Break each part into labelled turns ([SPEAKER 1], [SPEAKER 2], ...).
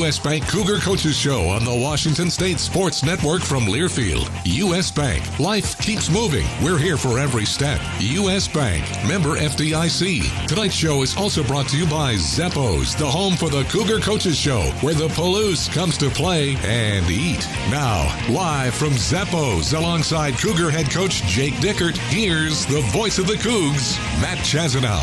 [SPEAKER 1] U.S. Bank Cougar Coaches Show on the Washington State Sports Network from Learfield. U.S. Bank. Life keeps moving. We're here for every step. U.S. Bank. Member FDIC. Tonight's show is also brought to you by Zappos, the home for the Cougar Coaches Show, where the Palouse comes to play and eat. Now, live from Zappos, alongside Cougar head coach Jake Dickert, here's the voice of the Cougs, Matt Chazanow.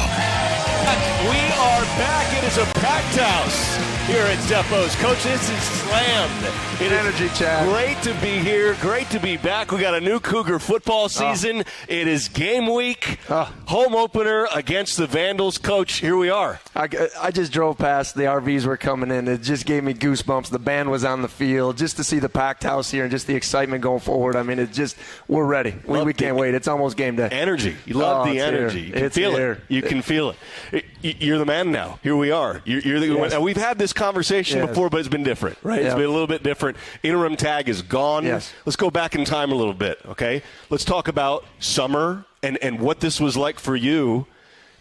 [SPEAKER 2] We are back. It is a packed house here at Zappos. Coach, this is slammed.
[SPEAKER 3] Energy, Chad.
[SPEAKER 2] Great to be here. Great to be back. We got a new Cougar football season. It is game week. Home opener against the Vandals. Coach, here we are.
[SPEAKER 3] I just drove past. The RVs were coming in. It just gave me goosebumps. The band was on the field. Just to see the packed house here and just the excitement going forward. I mean, we're ready. We can't wait. It's almost game day.
[SPEAKER 2] Energy. You love the energy. You can feel it. You can feel it. You're the man now. Here we are. You're the one. We've had this conversation before, but it's been different, right? It's been a little bit different. Interim tag is gone.
[SPEAKER 3] Yes.
[SPEAKER 2] Let's go back in time a little bit, okay? Let's talk about summer and what this was like for you,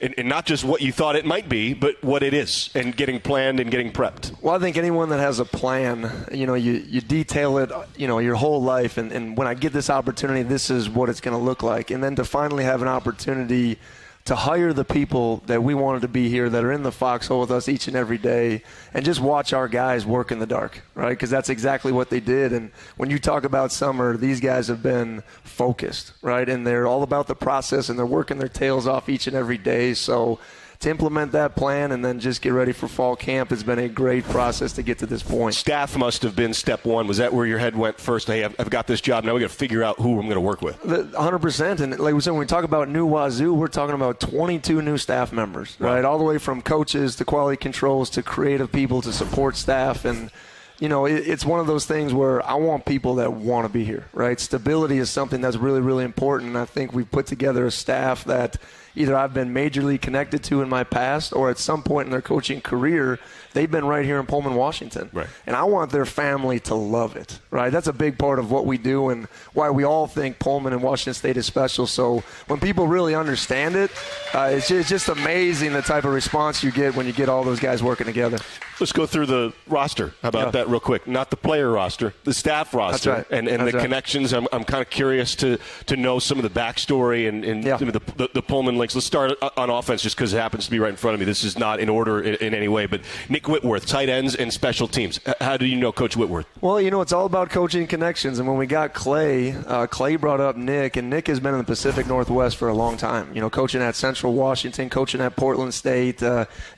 [SPEAKER 2] and not just what you thought it might be, but what it is, and getting planned and getting prepped.
[SPEAKER 3] Well, I think anyone that has a plan, you detail it, your whole life, and when I get this opportunity, this is what it's going to look like. And then to finally have an opportunity to hire the people that we wanted to be here, that are in the foxhole with us each and every day, and just watch our guys work in the dark, right? Because that's exactly what they did. And when you talk about summer, these guys have been focused, right? And they're all about the process, and they're working their tails off each and every day. So to implement that plan and then just get ready for fall camp has been a great process to get to this point.
[SPEAKER 2] Staff must have been step one. Was that where your head went first? Hey, I've got this job. Now we got to figure out who I'm going to work with.
[SPEAKER 3] 100%. And like we said, when we talk about new Wazoo, we're talking about 22 new staff members, right? All the way from coaches to quality controls to creative people to support staff. And it's one of those things where I want people that want to be here, right? Stability is something that's really, really important. And I think we've put together a staff that either I've been majorly connected to in my past, or at some point in their coaching career, they've been right here in Pullman, Washington.
[SPEAKER 2] Right.
[SPEAKER 3] And I want their family to love it, right? That's a big part of what we do and why we all think Pullman and Washington State is special. So when people really understand it, it's just amazing the type of response you get when you get all those guys working together.
[SPEAKER 2] Let's go through the roster. How about that real quick? Not the player roster, the staff roster.
[SPEAKER 3] That's right.
[SPEAKER 2] And
[SPEAKER 3] That's
[SPEAKER 2] the
[SPEAKER 3] right.
[SPEAKER 2] connections. I'm kind of curious to know some of the backstory and the Pullman links. Let's start on offense just because it happens to be right in front of me. This is not in order in any way, but Nick Whitworth, tight ends and special teams. How do you know Coach Whitworth?
[SPEAKER 3] Well, it's all about coaching connections. And when we got Clay, Clay brought up Nick, and Nick has been in the Pacific Northwest for a long time. Coaching at Central Washington, coaching at Portland State.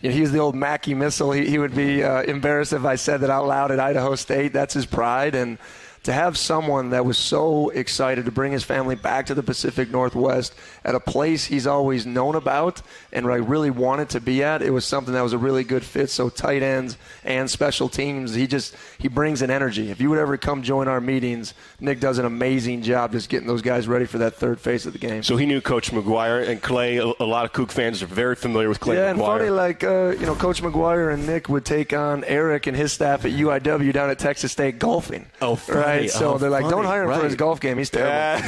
[SPEAKER 3] He was the old Mackey missile. He would be embarrassed if I said that out loud at Idaho State. That's his pride. And to have someone that was so excited to bring his family back to the Pacific Northwest at a place he's always known about and really wanted to be at, it was something that was a really good fit. So tight ends and special teams, he brings an energy. If you would ever come join our meetings, Nick does an amazing job just getting those guys ready for that third phase of the game.
[SPEAKER 2] So he knew Coach McGuire and Clay. A lot of Coug fans are very familiar with Clay McGuire.
[SPEAKER 3] Yeah, and funny, Coach McGuire and Nick would take on Eric and his staff at UIW down at Texas State golfing.
[SPEAKER 2] Oh, funny.
[SPEAKER 3] Right? So they're like, don't hire him for his golf game. He's terrible.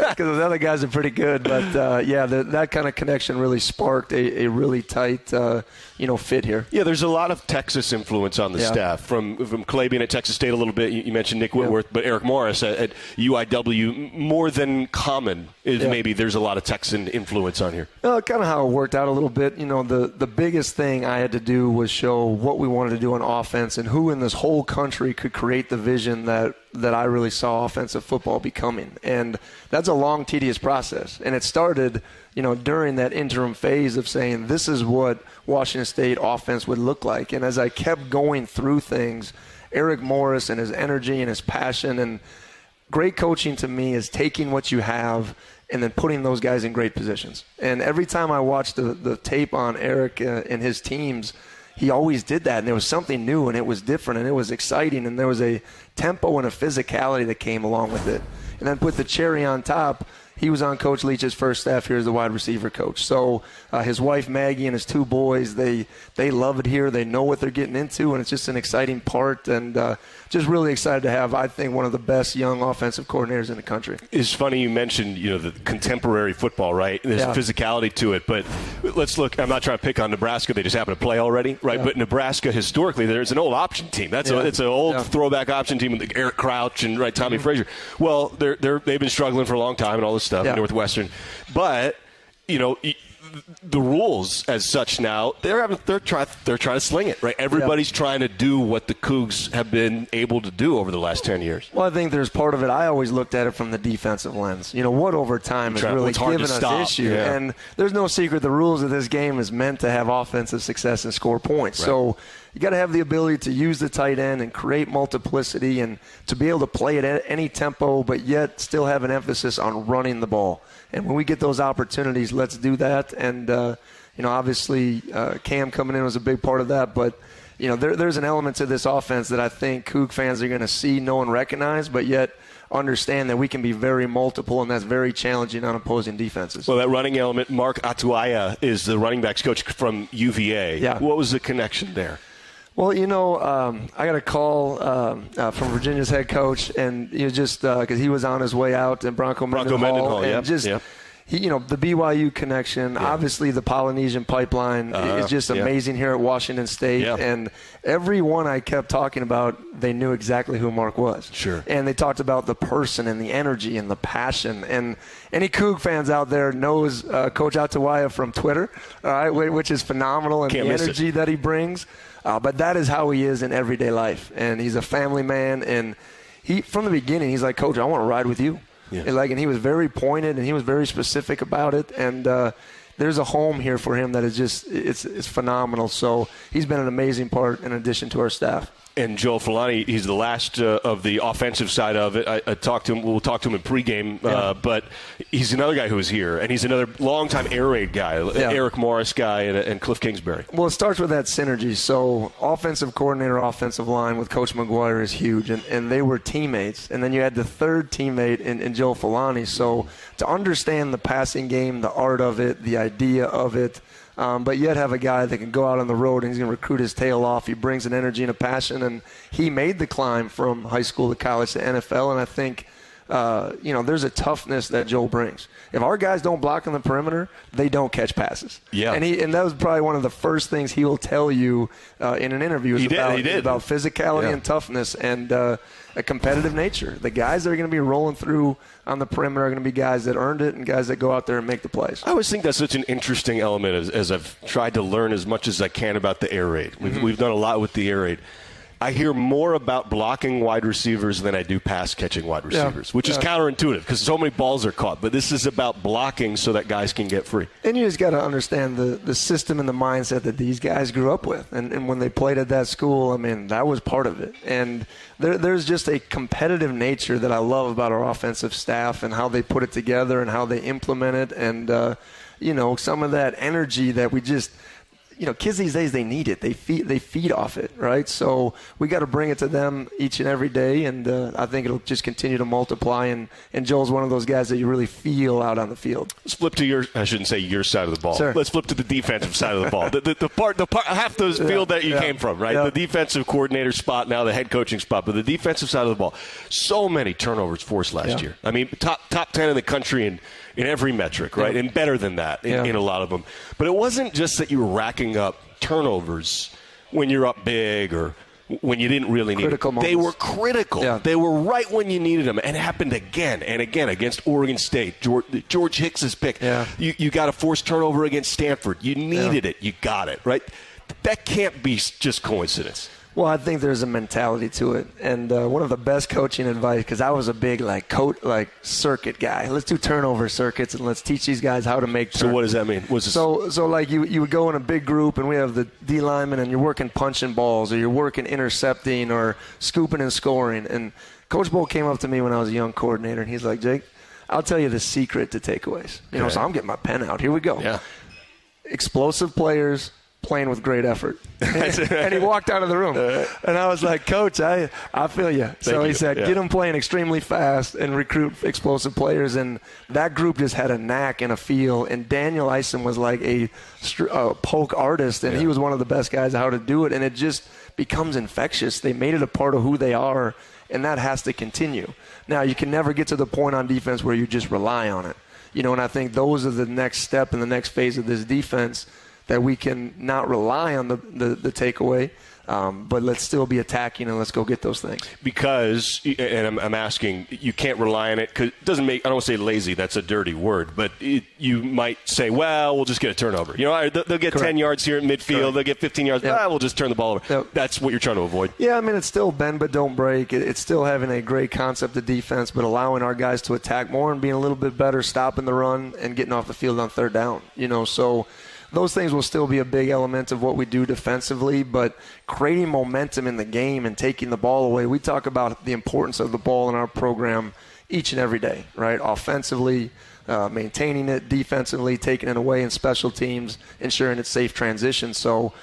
[SPEAKER 3] Because the other guys are pretty good. But, that kind of connection really sparked a really tight, fit here.
[SPEAKER 2] Yeah, there's a lot of Texas influence on the staff. From Clay being at Texas State a little bit, you mentioned Nick Whitworth, but Eric Morris at UIW, more than common is maybe there's a lot of Texan influence on here.
[SPEAKER 3] Kind of how it worked out a little bit. The biggest thing I had to do was show what we wanted to do on offense and who in this whole country could create the vision that I really saw offensive football becoming. And that's a long, tedious process. And it started, during that interim phase of saying this is what Washington State offense would look like. And as I kept going through things, Eric Morris and his energy and his passion, and great coaching to me is taking what you have and then putting those guys in great positions. And every time I watched the tape on Eric and his teams, he always did that, and there was something new, and it was different, and it was exciting, and there was a tempo and a physicality that came along with it. And then put the cherry on top, he was on Coach Leach's first staff here as the wide receiver coach. So his wife Maggie and his 2 boys, they love it here. They know what they're getting into, and it's just an exciting part. And just really excited to have, I think, one of the best young offensive coordinators in the country.
[SPEAKER 2] It's funny you mentioned, the contemporary football, right? There's physicality to it. But let's look. I'm not trying to pick on Nebraska. They just happen to play already, right? But Nebraska, historically, there's an old option team. It's an old throwback option team with Eric Crouch and Tommy Frazier. Well, they've been struggling for a long time and all this stuff in Northwestern. But, the rules as such now, they're trying to sling it, right? Everybody's trying to do what the Cougs have been able to do over the last 10 years.
[SPEAKER 3] Well, I think there's part of it. I always looked at it from the defensive lens. What overtime has really given us issue. Yeah. And there's no secret the rules of this game is meant to have offensive success and score points. Right. So you got to have the ability to use the tight end and create multiplicity and to be able to play at any tempo, but yet still have an emphasis on running the ball. And when we get those opportunities, let's do that. And, obviously Cam coming in was a big part of that. But, there's an element to this offense that I think Coug fans are going to see, know, and recognize, but yet understand that we can be very multiple, and that's very challenging on opposing defenses.
[SPEAKER 2] Well, that running element, Mark Atuaya is the running backs coach from UVA.
[SPEAKER 3] Yeah.
[SPEAKER 2] What was the connection there?
[SPEAKER 3] Well, I got a call from Virginia's head coach, and just because he was on his way out in Bronco Mendenhall, and he, the BYU connection, obviously the Polynesian pipeline is just amazing here at Washington State, and everyone I kept talking about, they knew exactly who Mark was.
[SPEAKER 2] Sure.
[SPEAKER 3] And they talked about the person and the energy and the passion, and any Coug fans out there knows Coach Atuaya from Twitter, all right, which is phenomenal, and
[SPEAKER 2] Can't
[SPEAKER 3] the energy that he brings. But that is how he is in everyday life. And he's a family man. And he, from the beginning, he's like, Coach, I want to ride with you. Yeah. And he was very pointed, and he was very specific about it. And there's a home here for him that is just it's phenomenal. So he's been an amazing part in addition to our staff.
[SPEAKER 2] And Joel Fulani, he's the last of the offensive side of it. I talked to him. We'll talk to him in pregame. But he's another guy who was here, and he's another longtime air raid guy, Eric Morris guy, and Cliff Kingsbury.
[SPEAKER 3] Well, it starts with that synergy. So offensive coordinator, offensive line with Coach McGuire is huge, and they were teammates. And then you had the third teammate in Joel Fulani. So to understand the passing game, the art of it, the idea of it, but yet have a guy that can go out on the road and he's going to recruit his tail off. He brings an energy and a passion, and he made the climb from high school to college to NFL. And I think, there's a toughness that Joel brings. If our guys don't block on the perimeter, they don't catch passes.
[SPEAKER 2] Yeah.
[SPEAKER 3] And that was probably one of the first things he will tell you in an interview about physicality and toughness and a competitive nature. The guys that are going to be rolling through on the perimeter are going to be guys that earned it and guys that go out there and make the plays.
[SPEAKER 2] I always think that's such an interesting element as I've tried to learn as much as I can about the air raid. We've done a lot with the air raid. I hear more about blocking wide receivers than I do pass-catching wide receivers, which is counterintuitive because so many balls are caught. But this is about blocking so that guys can get free.
[SPEAKER 3] And you just got to understand the system and the mindset that these guys grew up with. And when they played at that school, that was part of it. And there's just a competitive nature that I love about our offensive staff and how they put it together and how they implement it. And, some of that energy that we just – kids these days, they need it. They feed off it, right? So we got to bring it to them each and every day, and I think it'll just continue to multiply. And Joel's one of those guys that you really feel out on the field.
[SPEAKER 2] Let's flip to your side of the ball.
[SPEAKER 3] Sure.
[SPEAKER 2] Let's flip to the defensive side of the ball. the part half the field that you came from, right?
[SPEAKER 3] Yeah.
[SPEAKER 2] The defensive coordinator spot, now the head coaching spot, but the defensive side of the ball. So many turnovers forced last year. Top 10 in the country in every metric, right? And better than that in a lot of them. But it wasn't just that you were racking up turnovers when you're up big or when you didn't really need them. They were critical. Yeah. They were right when you needed them. And it happened again and again against Oregon State. George Hicks's pick. Yeah. You got a forced turnover against Stanford. You needed it. You got it, right? That can't be just coincidence.
[SPEAKER 3] Well, I think there's a mentality to it, and one of the best coaching advice, because I was a big circuit guy. Let's do turnover circuits and let's teach these guys how to make.
[SPEAKER 2] So what does that mean?
[SPEAKER 3] So like you would go in a big group, and we have the D linemen, and you're working punching balls, or you're working intercepting, or scooping and scoring. And Coach Bolt came up to me when I was a young coordinator, and he's like, Jake, I'll tell you the secret to takeaways. So I'm getting my pen out. Here we go.
[SPEAKER 2] Yeah.
[SPEAKER 3] Explosive players playing with great effort. And he walked out of the room. And I was like, Coach, I feel you. So he said, get them playing extremely fast and recruit explosive players. And that group just had a knack and a feel. And Daniel Eisen was like a poke artist, and he was one of the best guys how to do it. And it just becomes infectious. They made it a part of who they are, and that has to continue. Now, you can never get to the point on defense where you just rely on it. And I think those are the next step in the next phase of this defense, that we can not rely on the takeaway, but let's still be attacking and let's go get those things.
[SPEAKER 2] Because, and I'm asking, you can't rely on it because it doesn't make, I don't want to say lazy, that's a dirty word, but you might say, well, we'll just get a turnover. They'll get Correct. 10 yards here at midfield,
[SPEAKER 3] Correct.
[SPEAKER 2] They'll get 15 yards, we'll just turn the ball over. That's what you're trying to avoid.
[SPEAKER 3] Yeah, I mean, it's still bend but don't break. It's still having a great concept of defense, but allowing our guys to attack more and being a little bit better, stopping the run and getting off the field on third down. So those things will still be a big element of what we do defensively, but creating momentum in the game and taking the ball away. We talk about the importance of the ball in our program each and every day, right? Offensively, maintaining it, defensively, taking it away, and special teams, ensuring it's safe transition. So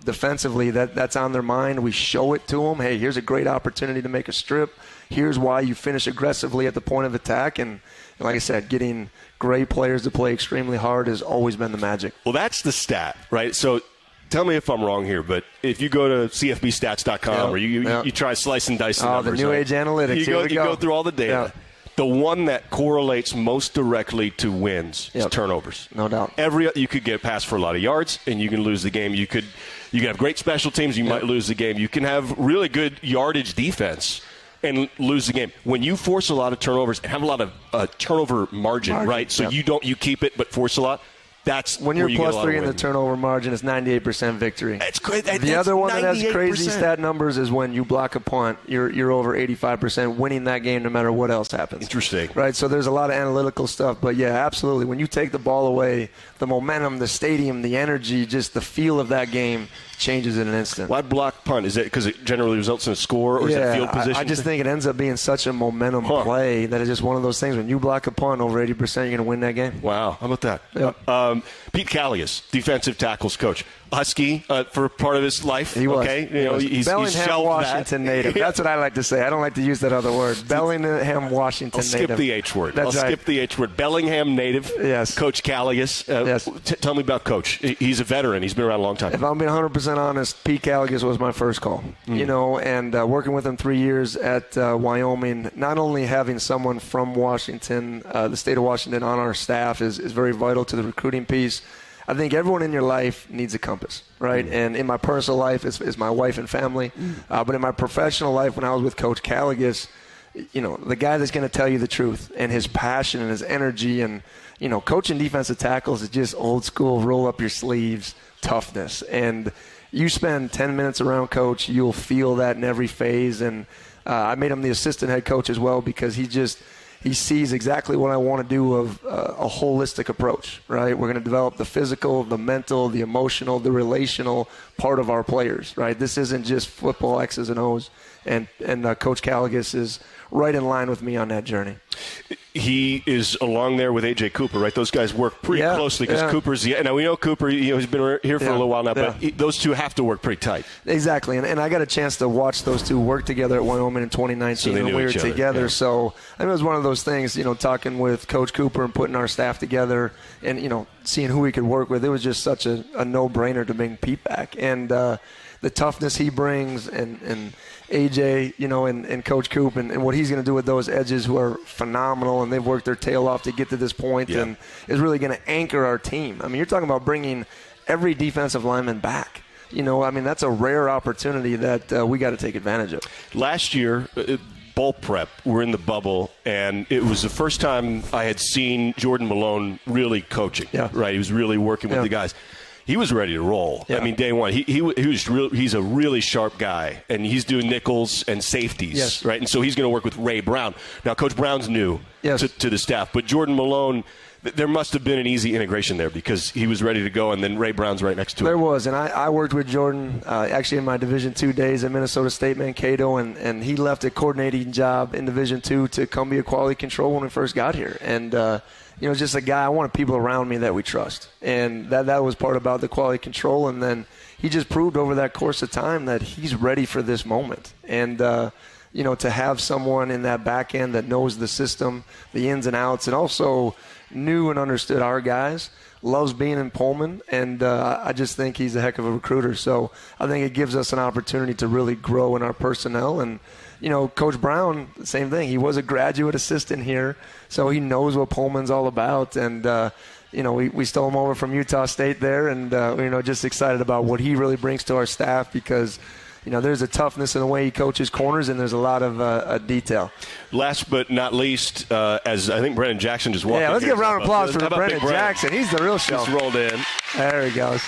[SPEAKER 3] defensively, that's on their mind. We show it to them. Hey, here's a great opportunity to make a strip. Here's why you finish aggressively at the point of attack. And like I said, getting great players to play extremely hard has always been the magic.
[SPEAKER 2] Well, that's the stat, right? So tell me if I'm wrong here, but if you go to cfbstats.com or you try to slice and dice the numbers.
[SPEAKER 3] The new age analytics.
[SPEAKER 2] You go through all the data. Yeah. The one that correlates most directly to wins is turnovers.
[SPEAKER 3] No doubt.
[SPEAKER 2] You could get a pass for a lot of yards, and you can lose the game. You can have great special teams. You might lose the game. You can have really good yardage defense and lose the game. When you force a lot of turnovers and have a lot of turnover margin, right? So you keep it but force a lot. That's
[SPEAKER 3] when you're
[SPEAKER 2] you
[SPEAKER 3] plus 3 in the turnover margin, it's 98% victory.
[SPEAKER 2] That's great.
[SPEAKER 3] The other one that has crazy stat numbers is when you block a punt, you're over 85% winning that game no matter what else happens.
[SPEAKER 2] Interesting.
[SPEAKER 3] Right? So there's a lot of analytical stuff, but yeah, absolutely. When you take the ball away, the momentum, the stadium, the energy, just the feel of that game changes in an instant.
[SPEAKER 2] Why block punt? Is it because it generally results in a score, or is it field position?
[SPEAKER 3] I just think it ends up being such a momentum play that it's just one of those things. When you block a punt over 80%, you're going to win that game.
[SPEAKER 2] Wow. How about that?
[SPEAKER 3] Yep.
[SPEAKER 2] Pete Callius, defensive tackles coach. Husky for part of his life.
[SPEAKER 3] He was.
[SPEAKER 2] Okay?
[SPEAKER 3] He's Bellingham, Washington native. That's what I like to say. I don't like to use that other word. Bellingham, Washington native.
[SPEAKER 2] I'll skip the H word.
[SPEAKER 3] That's right.
[SPEAKER 2] Skip the H word. Bellingham native.
[SPEAKER 3] Yes.
[SPEAKER 2] Coach Callius.
[SPEAKER 3] Yes.
[SPEAKER 2] Tell me about Coach. He's a veteran. He's been around a long time.
[SPEAKER 3] If I'm being 100% honest, Pete Callius was my first call. And working with him 3 years at Wyoming, not only having someone from Washington, the state of Washington, on our staff is very vital to the recruiting piece. I think everyone in your life needs a compass, right? And in my personal life, it's my wife and family. But in my professional life, when I was with Coach Callius, the guy that's going to tell you the truth, and his passion and his energy, and, coaching defensive tackles is just old school, roll up your sleeves, toughness. And you spend 10 minutes around Coach, you'll feel that in every phase. And I made him the assistant head coach as well, because he sees exactly what I want to do of a holistic approach, right? We're going to develop the physical, the mental, the emotional, the relational part of our players, right? This isn't just football X's and O's. And Coach Callius is right in line with me on that journey.
[SPEAKER 2] He is along there with A.J. Cooper, right? Those guys work pretty closely because Cooper's – now, we know Cooper, he's been here for a little while now, but those two have to work pretty tight.
[SPEAKER 3] Exactly, and I got a chance to watch those two work together at Wyoming in 2019 when we were together. Yeah. So I mean, it was one of those things, talking with Coach Cooper and putting our staff together and, seeing who we could work with. It was just such a no-brainer to bring Pete back. And the toughness he brings and AJ, and Coach Coop and what he's going to do with those edges who are phenomenal, and they've worked their tail off to get to this point, and is really going to anchor our team. I mean, you're talking about bringing every defensive lineman back. That's a rare opportunity that we got to take advantage of.
[SPEAKER 2] Last year, bowl prep, we're in the bubble, and it was the first time I had seen Jordan Malone really coaching. Yeah. Right, he was really working with the guys. He was ready to roll. Yeah. I mean, day one, he's a really sharp guy, and he's doing nickels and safeties, right? And so he's going to work with Ray Brown. Now, Coach Brown's new to the staff, but Jordan Malone, there must have been an easy integration there because he was ready to go, and then Ray Brown's right next to him.
[SPEAKER 3] There was, and I worked with Jordan actually in my Division II days at Minnesota State Mankato, and he left a coordinating job in Division II to come be a quality control when we first got here. And, just a guy, I wanted people around me that we trust. And that was part about the quality control. And then he just proved over that course of time that he's ready for this moment. And, to have someone in that back end that knows the system, the ins and outs, and also knew and understood our guys, loves being in Pullman, and I just think he's a heck of a recruiter. So I think it gives us an opportunity to really grow in our personnel. And, Coach Brown, same thing. He was a graduate assistant here, so he knows what Pullman's all about. And, we stole him over from Utah State there, and, just excited about what he really brings to our staff because – there's a toughness in the way he coaches corners, and there's a lot of detail.
[SPEAKER 2] Last but not least, as I think Brennan Jackson just walked in.
[SPEAKER 3] Yeah, let's give a round of applause for Brennan Jackson. He's the real show.
[SPEAKER 2] Just rolled in.
[SPEAKER 3] There he goes.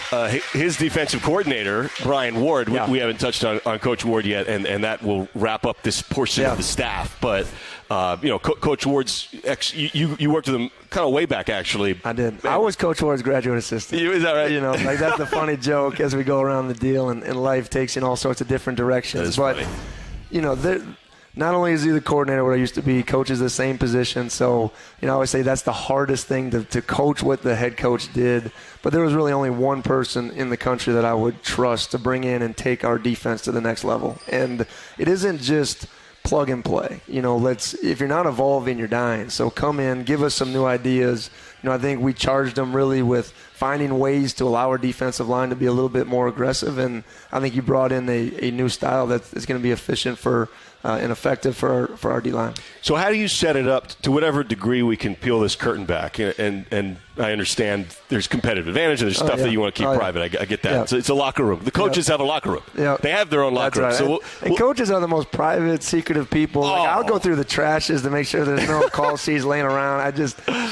[SPEAKER 2] His defensive coordinator, Brian Ward, we haven't touched on Coach Ward yet, and that will wrap up this portion of the staff. But, Coach Ward's you worked with him kind of way back, actually.
[SPEAKER 3] I did. I was Coach Ward's graduate assistant.
[SPEAKER 2] Is that right?
[SPEAKER 3] That's the funny joke as we go around the deal, and life takes you in all sorts of different directions. But, funny. Not only is he the coordinator where I used to be, he coaches the same position. So, I always say that's the hardest thing to coach what the head coach did. But there was really only one person in the country that I would trust to bring in and take our defense to the next level. And it isn't just plug and play. If you're not evolving, you're dying. So come in, give us some new ideas. I think we charged them really with finding ways to allow our defensive line to be a little bit more aggressive. And I think you brought in a new style that is going to be efficient and effective for our D-line.
[SPEAKER 2] So how do you set it up to whatever degree we can peel this curtain back? And I understand there's competitive advantage and there's stuff that you want to keep private. I get that.
[SPEAKER 3] Yeah.
[SPEAKER 2] It's a locker room. The coaches have a locker room. Yeah. They have their own locker room.
[SPEAKER 3] Right.
[SPEAKER 2] So
[SPEAKER 3] and coaches are the most private, secretive people. I'll go through the trashes to make sure there's no call sheets laying around.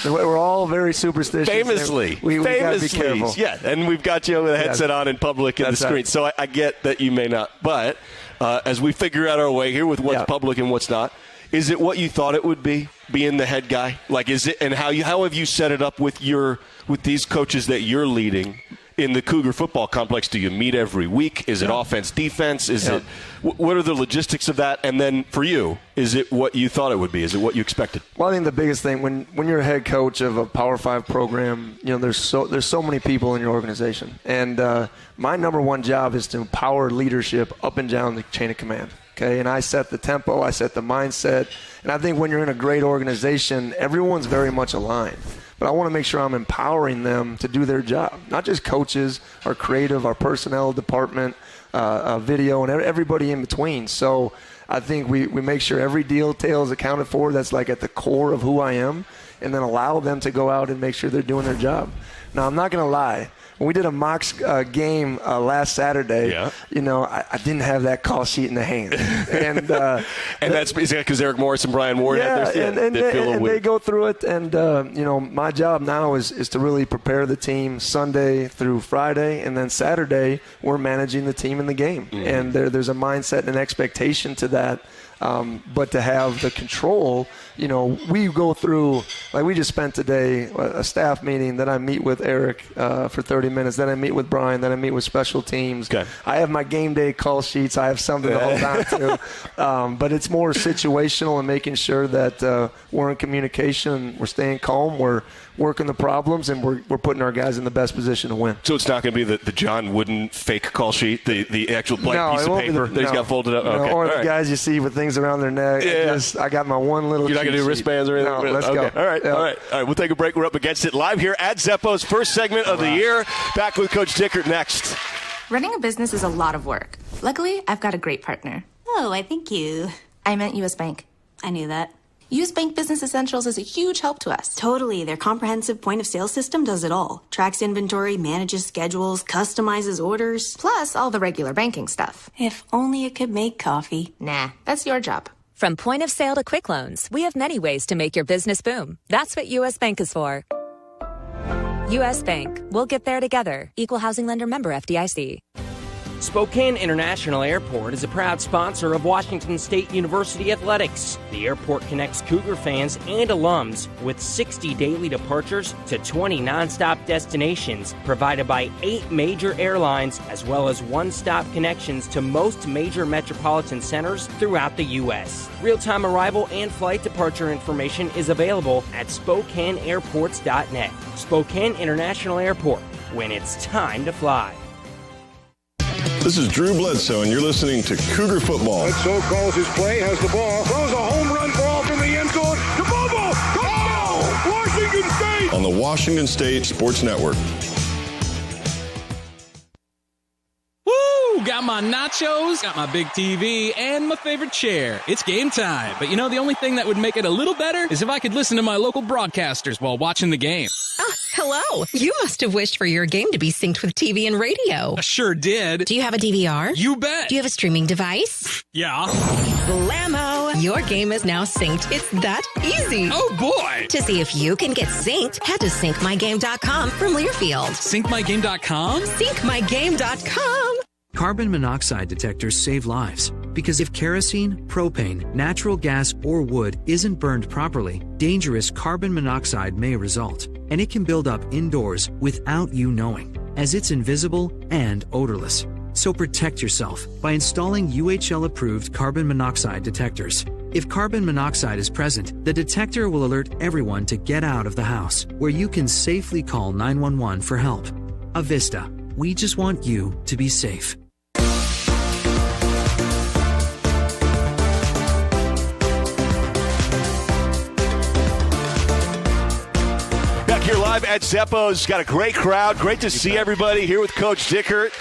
[SPEAKER 3] We're all very superstitious.
[SPEAKER 2] Famously.
[SPEAKER 3] We got to be careful.
[SPEAKER 2] Yeah, and we've got you with a headset on in public in the screen. Right. So I get that you may not. But as we figure out our way here with what's public and what's not, is it what you thought it would be, being the head guy? Like, is it, and how have you set it up with these coaches that you're leading in the Cougar football complex? Do you meet every week? Is it offense, defense? Is it what are the logistics of that? And then for you, is it what you thought it would be? Is it what you expected?
[SPEAKER 3] Well, I think the biggest thing when you're a head coach of a Power 5 program, there's so many people in your organization, and my number one job is to empower leadership up and down the chain of command. Okay, and I set the tempo, I set the mindset, and I think when you're in a great organization, everyone's very much aligned. But I want to make sure I'm empowering them to do their job. Not just coaches, our creative, our personnel department, video, and everybody in between. So I think we make sure every detail is accounted for. That's like at the core of who I am, and then allow them to go out and make sure they're doing their job. Now, I'm not going to lie. When we did a mock game last Saturday, I didn't have that call sheet in the hand. And
[SPEAKER 2] that's because Eric Morris and Brian Ward had theirs.
[SPEAKER 3] And they go through it. And, my job now is to really prepare the team Sunday through Friday. And then Saturday, we're managing the team in the game. Mm-hmm. And there's a mindset and an expectation to that. But to have the control, we go through, like we just spent today a staff meeting that I meet with Eric for 30 minutes, then I meet with Brian, then I meet with special teams. Okay. I have my game day call sheets. I have something to hold on to. But it's more situational and making sure that we're in communication, we're staying calm, we're working the problems, and we're putting our guys in the best position to win.
[SPEAKER 2] So it's not going to be the John Wooden fake call sheet, the actual blank piece of paper that he's got folded up? Okay.
[SPEAKER 3] Or the guys you see with things around their neck. Yeah. I got my one little
[SPEAKER 2] You're not going to do wristbands or anything?
[SPEAKER 3] No, let's go.
[SPEAKER 2] All right. We'll take a break. We're up against it live here at Zeppo's first segment of the year. Back with Coach Dickert next.
[SPEAKER 4] Running a business is a lot of work. Luckily, I've got a great partner.
[SPEAKER 5] Oh, I thank you.
[SPEAKER 4] I meant U.S. Bank.
[SPEAKER 5] I knew that.
[SPEAKER 4] U.S. Bank Business Essentials is a huge help to us.
[SPEAKER 5] Totally. Their comprehensive point-of-sale system does it all. Tracks inventory, manages schedules, customizes orders.
[SPEAKER 4] Plus all the regular banking stuff.
[SPEAKER 5] If only it could make coffee.
[SPEAKER 4] Nah, that's your job.
[SPEAKER 6] From point of sale to quick loans, we have many ways to make your business boom. That's what U.S. Bank is for. U.S. Bank. We'll get there together. Equal housing lender member FDIC.
[SPEAKER 7] Spokane International Airport is a proud sponsor of Washington State University Athletics. The airport connects Cougar fans and alums with 60 daily departures to 20 nonstop destinations provided by 8 major airlines, as well as one-stop connections to most major metropolitan centers throughout the U.S. Real-time arrival and flight departure information is available at SpokaneAirports.net. Spokane International Airport, when it's time to fly.
[SPEAKER 8] This is Drew Bledsoe, and you're listening to Cougar Football.
[SPEAKER 9] Bledsoe calls his play, has the ball, throws a home run ball from the end zone to Bobo. Touchdown! Washington State!
[SPEAKER 8] On the Washington State Sports Network.
[SPEAKER 10] Woo! Got my nachos, got my big TV, and my favorite chair. It's game time. But you know, the only thing that would make it a little better is if I could listen to my local broadcasters while watching the game.
[SPEAKER 11] Oh, hello. You must have wished for your game to be synced with TV and radio.
[SPEAKER 10] I sure did.
[SPEAKER 11] Do you have a DVR?
[SPEAKER 10] You bet.
[SPEAKER 11] Do you have a streaming device?
[SPEAKER 10] Yeah.
[SPEAKER 11] Blammo! Your game is now synced. It's that easy.
[SPEAKER 10] Oh, boy.
[SPEAKER 11] To see if you can get synced, head to syncmygame.com from Learfield.
[SPEAKER 10] Syncmygame.com?
[SPEAKER 11] Syncmygame.com.
[SPEAKER 12] Carbon monoxide detectors save lives. Because if kerosene, propane, natural gas, or wood isn't burned properly, dangerous carbon monoxide may result. And it can build up indoors without you knowing, as it's invisible and odorless. So protect yourself by installing UHL-approved carbon monoxide detectors. If carbon monoxide is present, the detector will alert everyone to get out of the house, where you can safely call 911 for help. Avista, we just want you to be safe.
[SPEAKER 2] Here live at Zeppo's. Got a great crowd. Great to see everybody here with Coach Dickert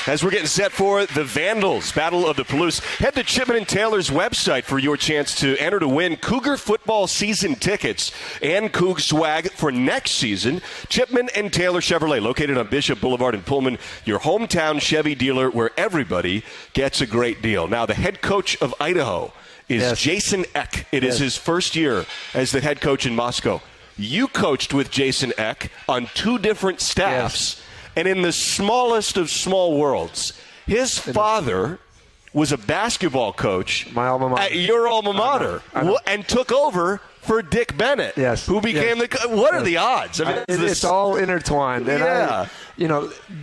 [SPEAKER 2] as we're getting set for the Vandals, Battle of the Palouse. Head to Chipman and Taylor's website for your chance to enter to win Cougar football season tickets and Coug swag for next season. Chipman and Taylor Chevrolet, located on Bishop Boulevard in Pullman, your hometown Chevy dealer where everybody gets a great deal. Now, the head coach of Idaho is Jason Eck. It is his first year as the head coach in Moscow. You coached with Jason Eck on 2 different staffs, and in the smallest of small worlds, his father was a basketball coach at your alma mater and took over for Dick Bennett, who became the what are the odds? I mean,
[SPEAKER 3] it's all intertwined. And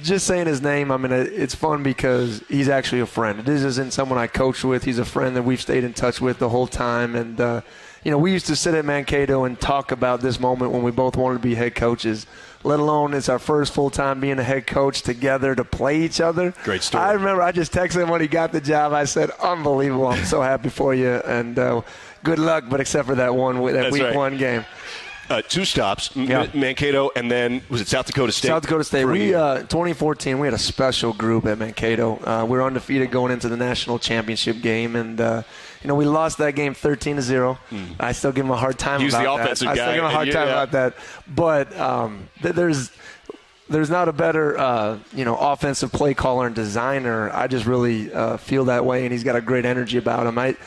[SPEAKER 3] just saying his name, I mean, it's fun because he's actually a friend. This isn't someone I coached with. He's a friend that we've stayed in touch with the whole time. And, we used to sit at Mankato and talk about this moment when we both wanted to be head coaches, let alone it's our first full time being a head coach together to play each other.
[SPEAKER 2] Great story.
[SPEAKER 3] I remember I just texted him when he got the job. I said, unbelievable. I'm so happy for you. And good luck, but except for that week 1 game.
[SPEAKER 2] 2 stops, Mankato, and then was it South Dakota State?
[SPEAKER 3] South Dakota State. We 2014, we had a special group at Mankato. We were undefeated going into the national championship game, and we lost that game 13-0. I still give him a hard time
[SPEAKER 2] about that.
[SPEAKER 3] He's
[SPEAKER 2] the offensive guy.
[SPEAKER 3] I still give him a hard time about that. But there's not a better offensive play caller and designer. I just really feel that way, and he's got a great energy about him. I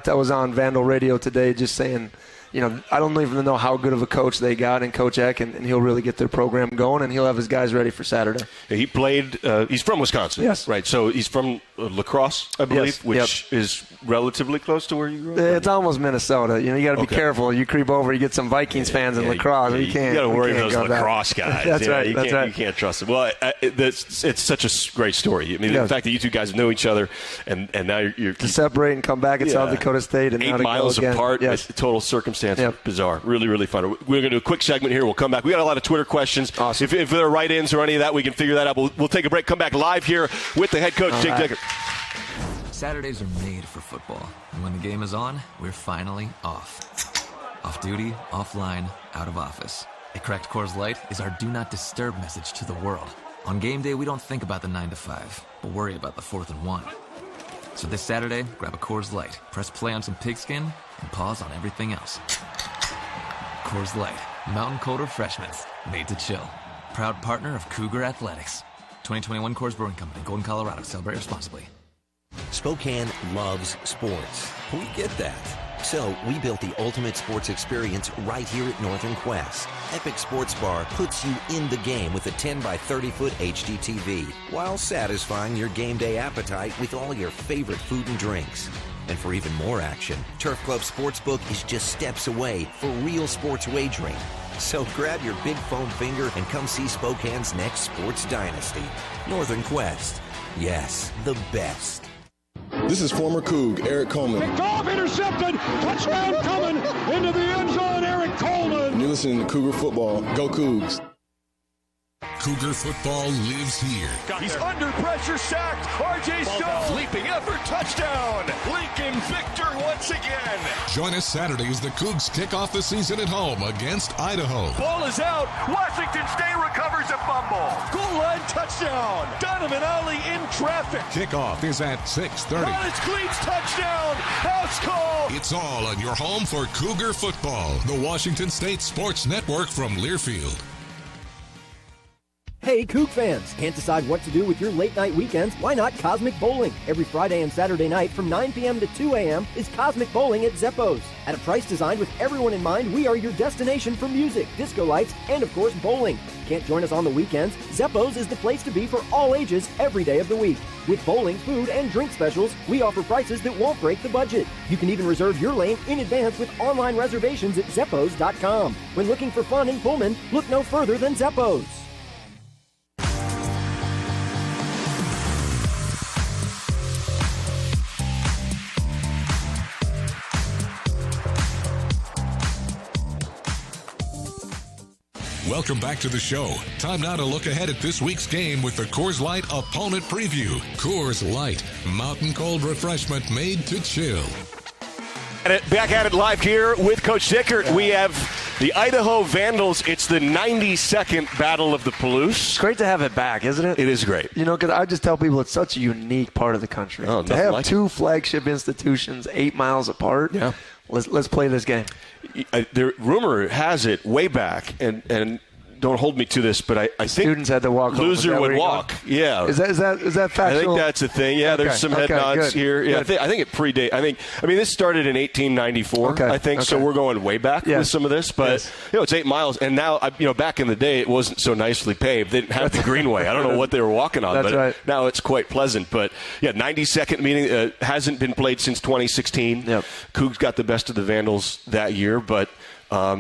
[SPEAKER 3] was on Vandal Radio today just saying, I don't even know how good of a coach they got in Coach Eck, and he'll really get their program going, and he'll have his guys ready for Saturday.
[SPEAKER 2] He played he's from Wisconsin.
[SPEAKER 3] Yes.
[SPEAKER 2] Right. So he's from La Crosse, I believe, which is relatively close to where you grew up?
[SPEAKER 3] It's almost Minnesota. You got to be careful. You creep over, you get some Vikings fans in La Crosse. You got
[SPEAKER 2] to worry about those La Crosse guys.
[SPEAKER 3] That's right.
[SPEAKER 2] You can't trust them. Well, it's such a great story. I mean, the fact that you two guys know each other, and now you're
[SPEAKER 3] to separate and come back at South Dakota State. And
[SPEAKER 2] 8 miles apart.
[SPEAKER 3] Yes.
[SPEAKER 2] Total circumstance. Bizarre. Really, really fun. We're going to do a quick segment here. We'll come back. We got a lot of Twitter questions.
[SPEAKER 3] Awesome.
[SPEAKER 2] If there are write-ins or any of that, we can figure that out. We'll take a break. Come back live here with the head coach, Jake Dickert.
[SPEAKER 13] Saturdays are made for football. And when the game is on, we're finally off. Off duty, offline, out of office. A cracked Coors Light is our do not disturb message to the world. On game day, we don't think about the 9 to 5, but worry about the 4th and 1. So this Saturday, grab a Coors Light, press play on some pigskin, and pause on everything else. Coors Light, mountain cold refreshments, made to chill. Proud partner of Cougar Athletics. 2021 Coors Brewing Company, Golden, Colorado. Celebrate responsibly.
[SPEAKER 14] Spokane loves sports. We get that. So we built the ultimate sports experience right here at Northern Quest. Epic Sports Bar puts you in the game with a 10 by 30-foot HD TV while satisfying your game day appetite with all your favorite food and drinks. And for even more action, Turf Club Sportsbook is just steps away for real sports wagering. So grab your big foam finger and come see Spokane's next sports dynasty. Northern Quest. Yes, the best.
[SPEAKER 8] This is former Coug Eric Coleman.
[SPEAKER 9] Picked off, intercepted, touchdown coming into the end zone, Eric Coleman.
[SPEAKER 8] And you're listening to Cougar Football. Go Cougs.
[SPEAKER 1] Cougar football lives here.
[SPEAKER 15] He's under pressure, sacked. R.J. Stone, leaping effort, touchdown. Lincoln Victor once again.
[SPEAKER 1] Join us Saturday as the Cougs kick off the season at home against Idaho.
[SPEAKER 15] Ball is out. Washington State recovers a fumble. Goal line touchdown. Donovan Ali in traffic.
[SPEAKER 1] Kickoff is at 6:30.
[SPEAKER 15] College Cleats touchdown. House call.
[SPEAKER 1] It's all on your home for Cougar football. The Washington State Sports Network from Learfield.
[SPEAKER 16] Hey, Coug fans! Can't decide what to do with your late-night weekends? Why not Cosmic Bowling? Every Friday and Saturday night from 9 p.m. to 2 a.m. is Cosmic Bowling at Zeppo's. At a price designed with everyone in mind, we are your destination for music, disco lights, and of course, bowling. Can't join us on the weekends? Zeppo's is the place to be for all ages every day of the week. With bowling, food, and drink specials, we offer prices that won't break the budget. You can even reserve your lane in advance with online reservations at Zeppos.com. When looking for fun in Pullman, look no further than Zeppo's.
[SPEAKER 1] Welcome back to the show. Time now to look ahead at this week's game with the Coors Light Opponent Preview. Coors Light, mountain cold refreshment made to chill.
[SPEAKER 2] Back at it live here with Coach Dickert. We have the Idaho Vandals. It's the 92nd Battle of the Palouse.
[SPEAKER 3] It's great to have it back, isn't it?
[SPEAKER 2] It is great.
[SPEAKER 3] You know, because I just tell people it's such a unique part of the country.
[SPEAKER 2] Oh,
[SPEAKER 3] to have
[SPEAKER 2] like
[SPEAKER 3] two flagship institutions 8 miles apart.
[SPEAKER 2] Yeah.
[SPEAKER 3] Let's play this game.
[SPEAKER 2] The rumor has it way back, and don't hold me to this, but I think
[SPEAKER 3] students had to walk.
[SPEAKER 2] Loser would walk. Yeah.
[SPEAKER 3] Is that factual?
[SPEAKER 2] I think that's a thing. Yeah.
[SPEAKER 3] Okay.
[SPEAKER 2] There's some head nods
[SPEAKER 3] good.
[SPEAKER 2] here. Yeah. I think it predates. I mean, this started in 1894. I think so. We're going way back with some of this, but it's 8 miles, and now back in the day it wasn't so nicely paved. They didn't have the greenway. I don't know what they were walking on, but now it's quite pleasant. But 92nd meeting hasn't been played since 2016. Yep. Cougs got the best of the Vandals that year, but.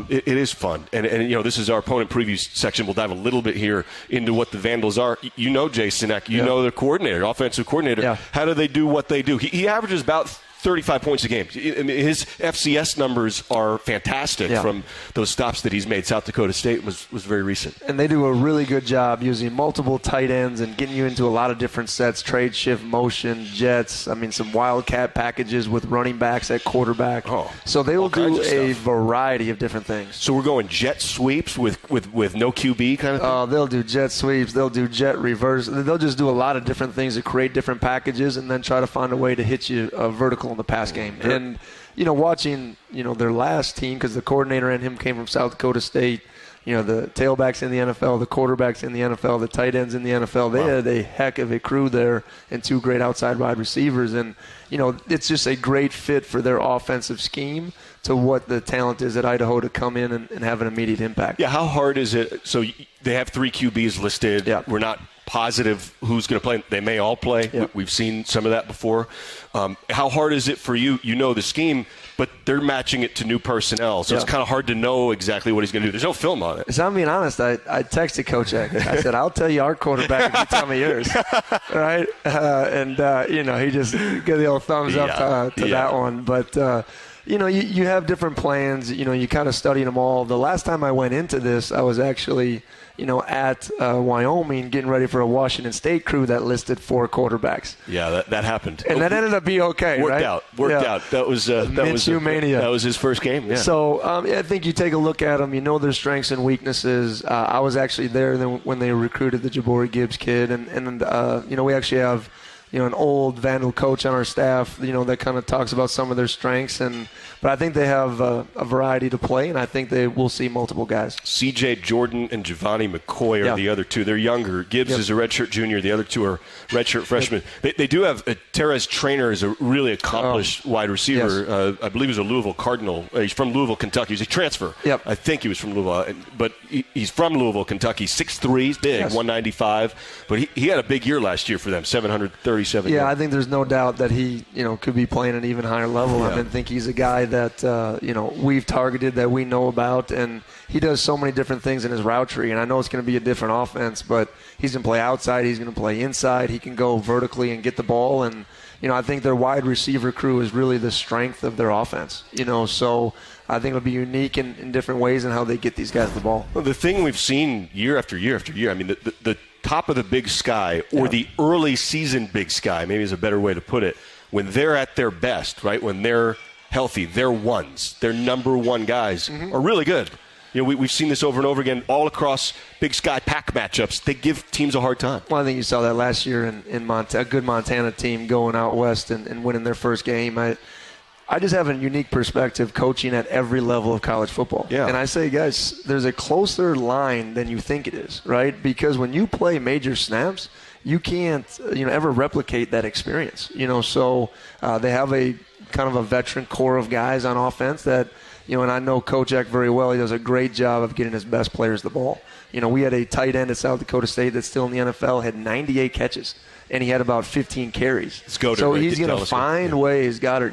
[SPEAKER 2] It is fun. And this is our opponent preview section. We'll dive a little bit here into what the Vandals are. You know Jay Sinek. You know their coordinator, offensive coordinator. Yeah. How do they do what they do? He averages about 35 points a game. I mean, his FCS numbers are fantastic from those stops that he's made. South Dakota State was very recent.
[SPEAKER 3] And they do a really good job using multiple tight ends and getting you into a lot of different sets, trade, shift, motion, jets. I mean, some wildcat packages with running backs at quarterback.
[SPEAKER 2] Oh,
[SPEAKER 3] so they will do a variety of different things.
[SPEAKER 2] So we're going jet sweeps with no QB kind of thing?
[SPEAKER 3] Oh, they'll do jet sweeps. They'll do jet reverse. They'll just do a lot of different things to create different packages and then try to find a way to hit you vertical in the pass game. And, watching, their last team, because the coordinator and him came from South Dakota State, the tailbacks in the NFL, the quarterbacks in the NFL, the tight ends in the NFL, they had a heck of a crew there and two great outside wide receivers. And, it's just a great fit for their offensive scheme to what the talent is at Idaho to come in and have an immediate impact.
[SPEAKER 2] Yeah, how hard is it? So they have 3 QBs listed. Yeah. We're not positive who's going to play. They may all play. Yeah. We've seen some of that before. How hard is it for you? You know the scheme, but they're matching it to new personnel, so it's kind of hard to know exactly what he's going to do. There's no film on it.
[SPEAKER 3] So I'm being honest, I texted Coach Eck. I said, I'll tell you our quarterback if you tell me yours. Right? He just gave the old thumbs up to that one. But, you have different plans. You kind of study them all. The last time I went into this, I was actually – at Wyoming, getting ready for a Washington State crew that listed 4 quarterbacks.
[SPEAKER 2] Yeah, that happened,
[SPEAKER 3] and that ended up being okay.
[SPEAKER 2] Worked
[SPEAKER 3] right?
[SPEAKER 2] out. That was
[SPEAKER 3] mania.
[SPEAKER 2] That was his first game. Yeah.
[SPEAKER 3] So I think you take a look at them. You know their strengths and weaknesses. I was actually there when they recruited the Jabari Gibbs kid, and we actually have an old Vandal coach on our staff, that kind of talks about some of their strengths. But I think they have a variety to play, and I think they will see multiple guys.
[SPEAKER 2] C.J. Jordan and Giovanni McCoy are the other two. They're younger. Gibbs is a redshirt junior. The other two are redshirt freshmen. They do have Terez Traynor is a really accomplished wide receiver. Yes. I believe he's a Louisville Cardinal. He's from Louisville, Kentucky. He's a transfer.
[SPEAKER 3] Yep.
[SPEAKER 2] I think he was from Louisville. But he's from Louisville, Kentucky. 6'3", he's big, 195. But he had a big year last year for them, 737 yards.
[SPEAKER 3] I think there's no doubt that he could be playing at an even higher level. I think he's a guy that we've targeted, that we know about, and he does so many different things in his route tree. And I know it's going to be a different offense, but he's going to play outside, he's going to play inside, he can go vertically and get the ball. And I think their wide receiver crew is really the strength of their offense. So I think it'll be unique in different ways in how they get these guys the ball.
[SPEAKER 2] Well, the thing we've seen year after year after year, I mean, the top of the Big Sky, or the early season Big Sky, maybe is a better way to put it, when they're at their best, right, when they're healthy, their ones, their number one guys are really good. We've seen this over and over again all across Big Sky Pack matchups. They give teams a hard time.
[SPEAKER 3] Well, I think you saw that last year in Montana, a good Montana team going out west and winning their first game. I just have a unique perspective coaching at every level of college football.
[SPEAKER 2] Yeah.
[SPEAKER 3] And I say, guys, there's a closer line than you think it is, right? Because when you play major snaps, you can't ever replicate that experience. So they have a kind of a veteran core of guys on offense that, and I know Coach Eck very well. He does a great job of getting his best players the ball. We had a tight end at South Dakota State that's still in the NFL, had 98 catches, and he had about 15 carries.
[SPEAKER 2] Goddard,
[SPEAKER 3] so he's going to find ways, Goddard.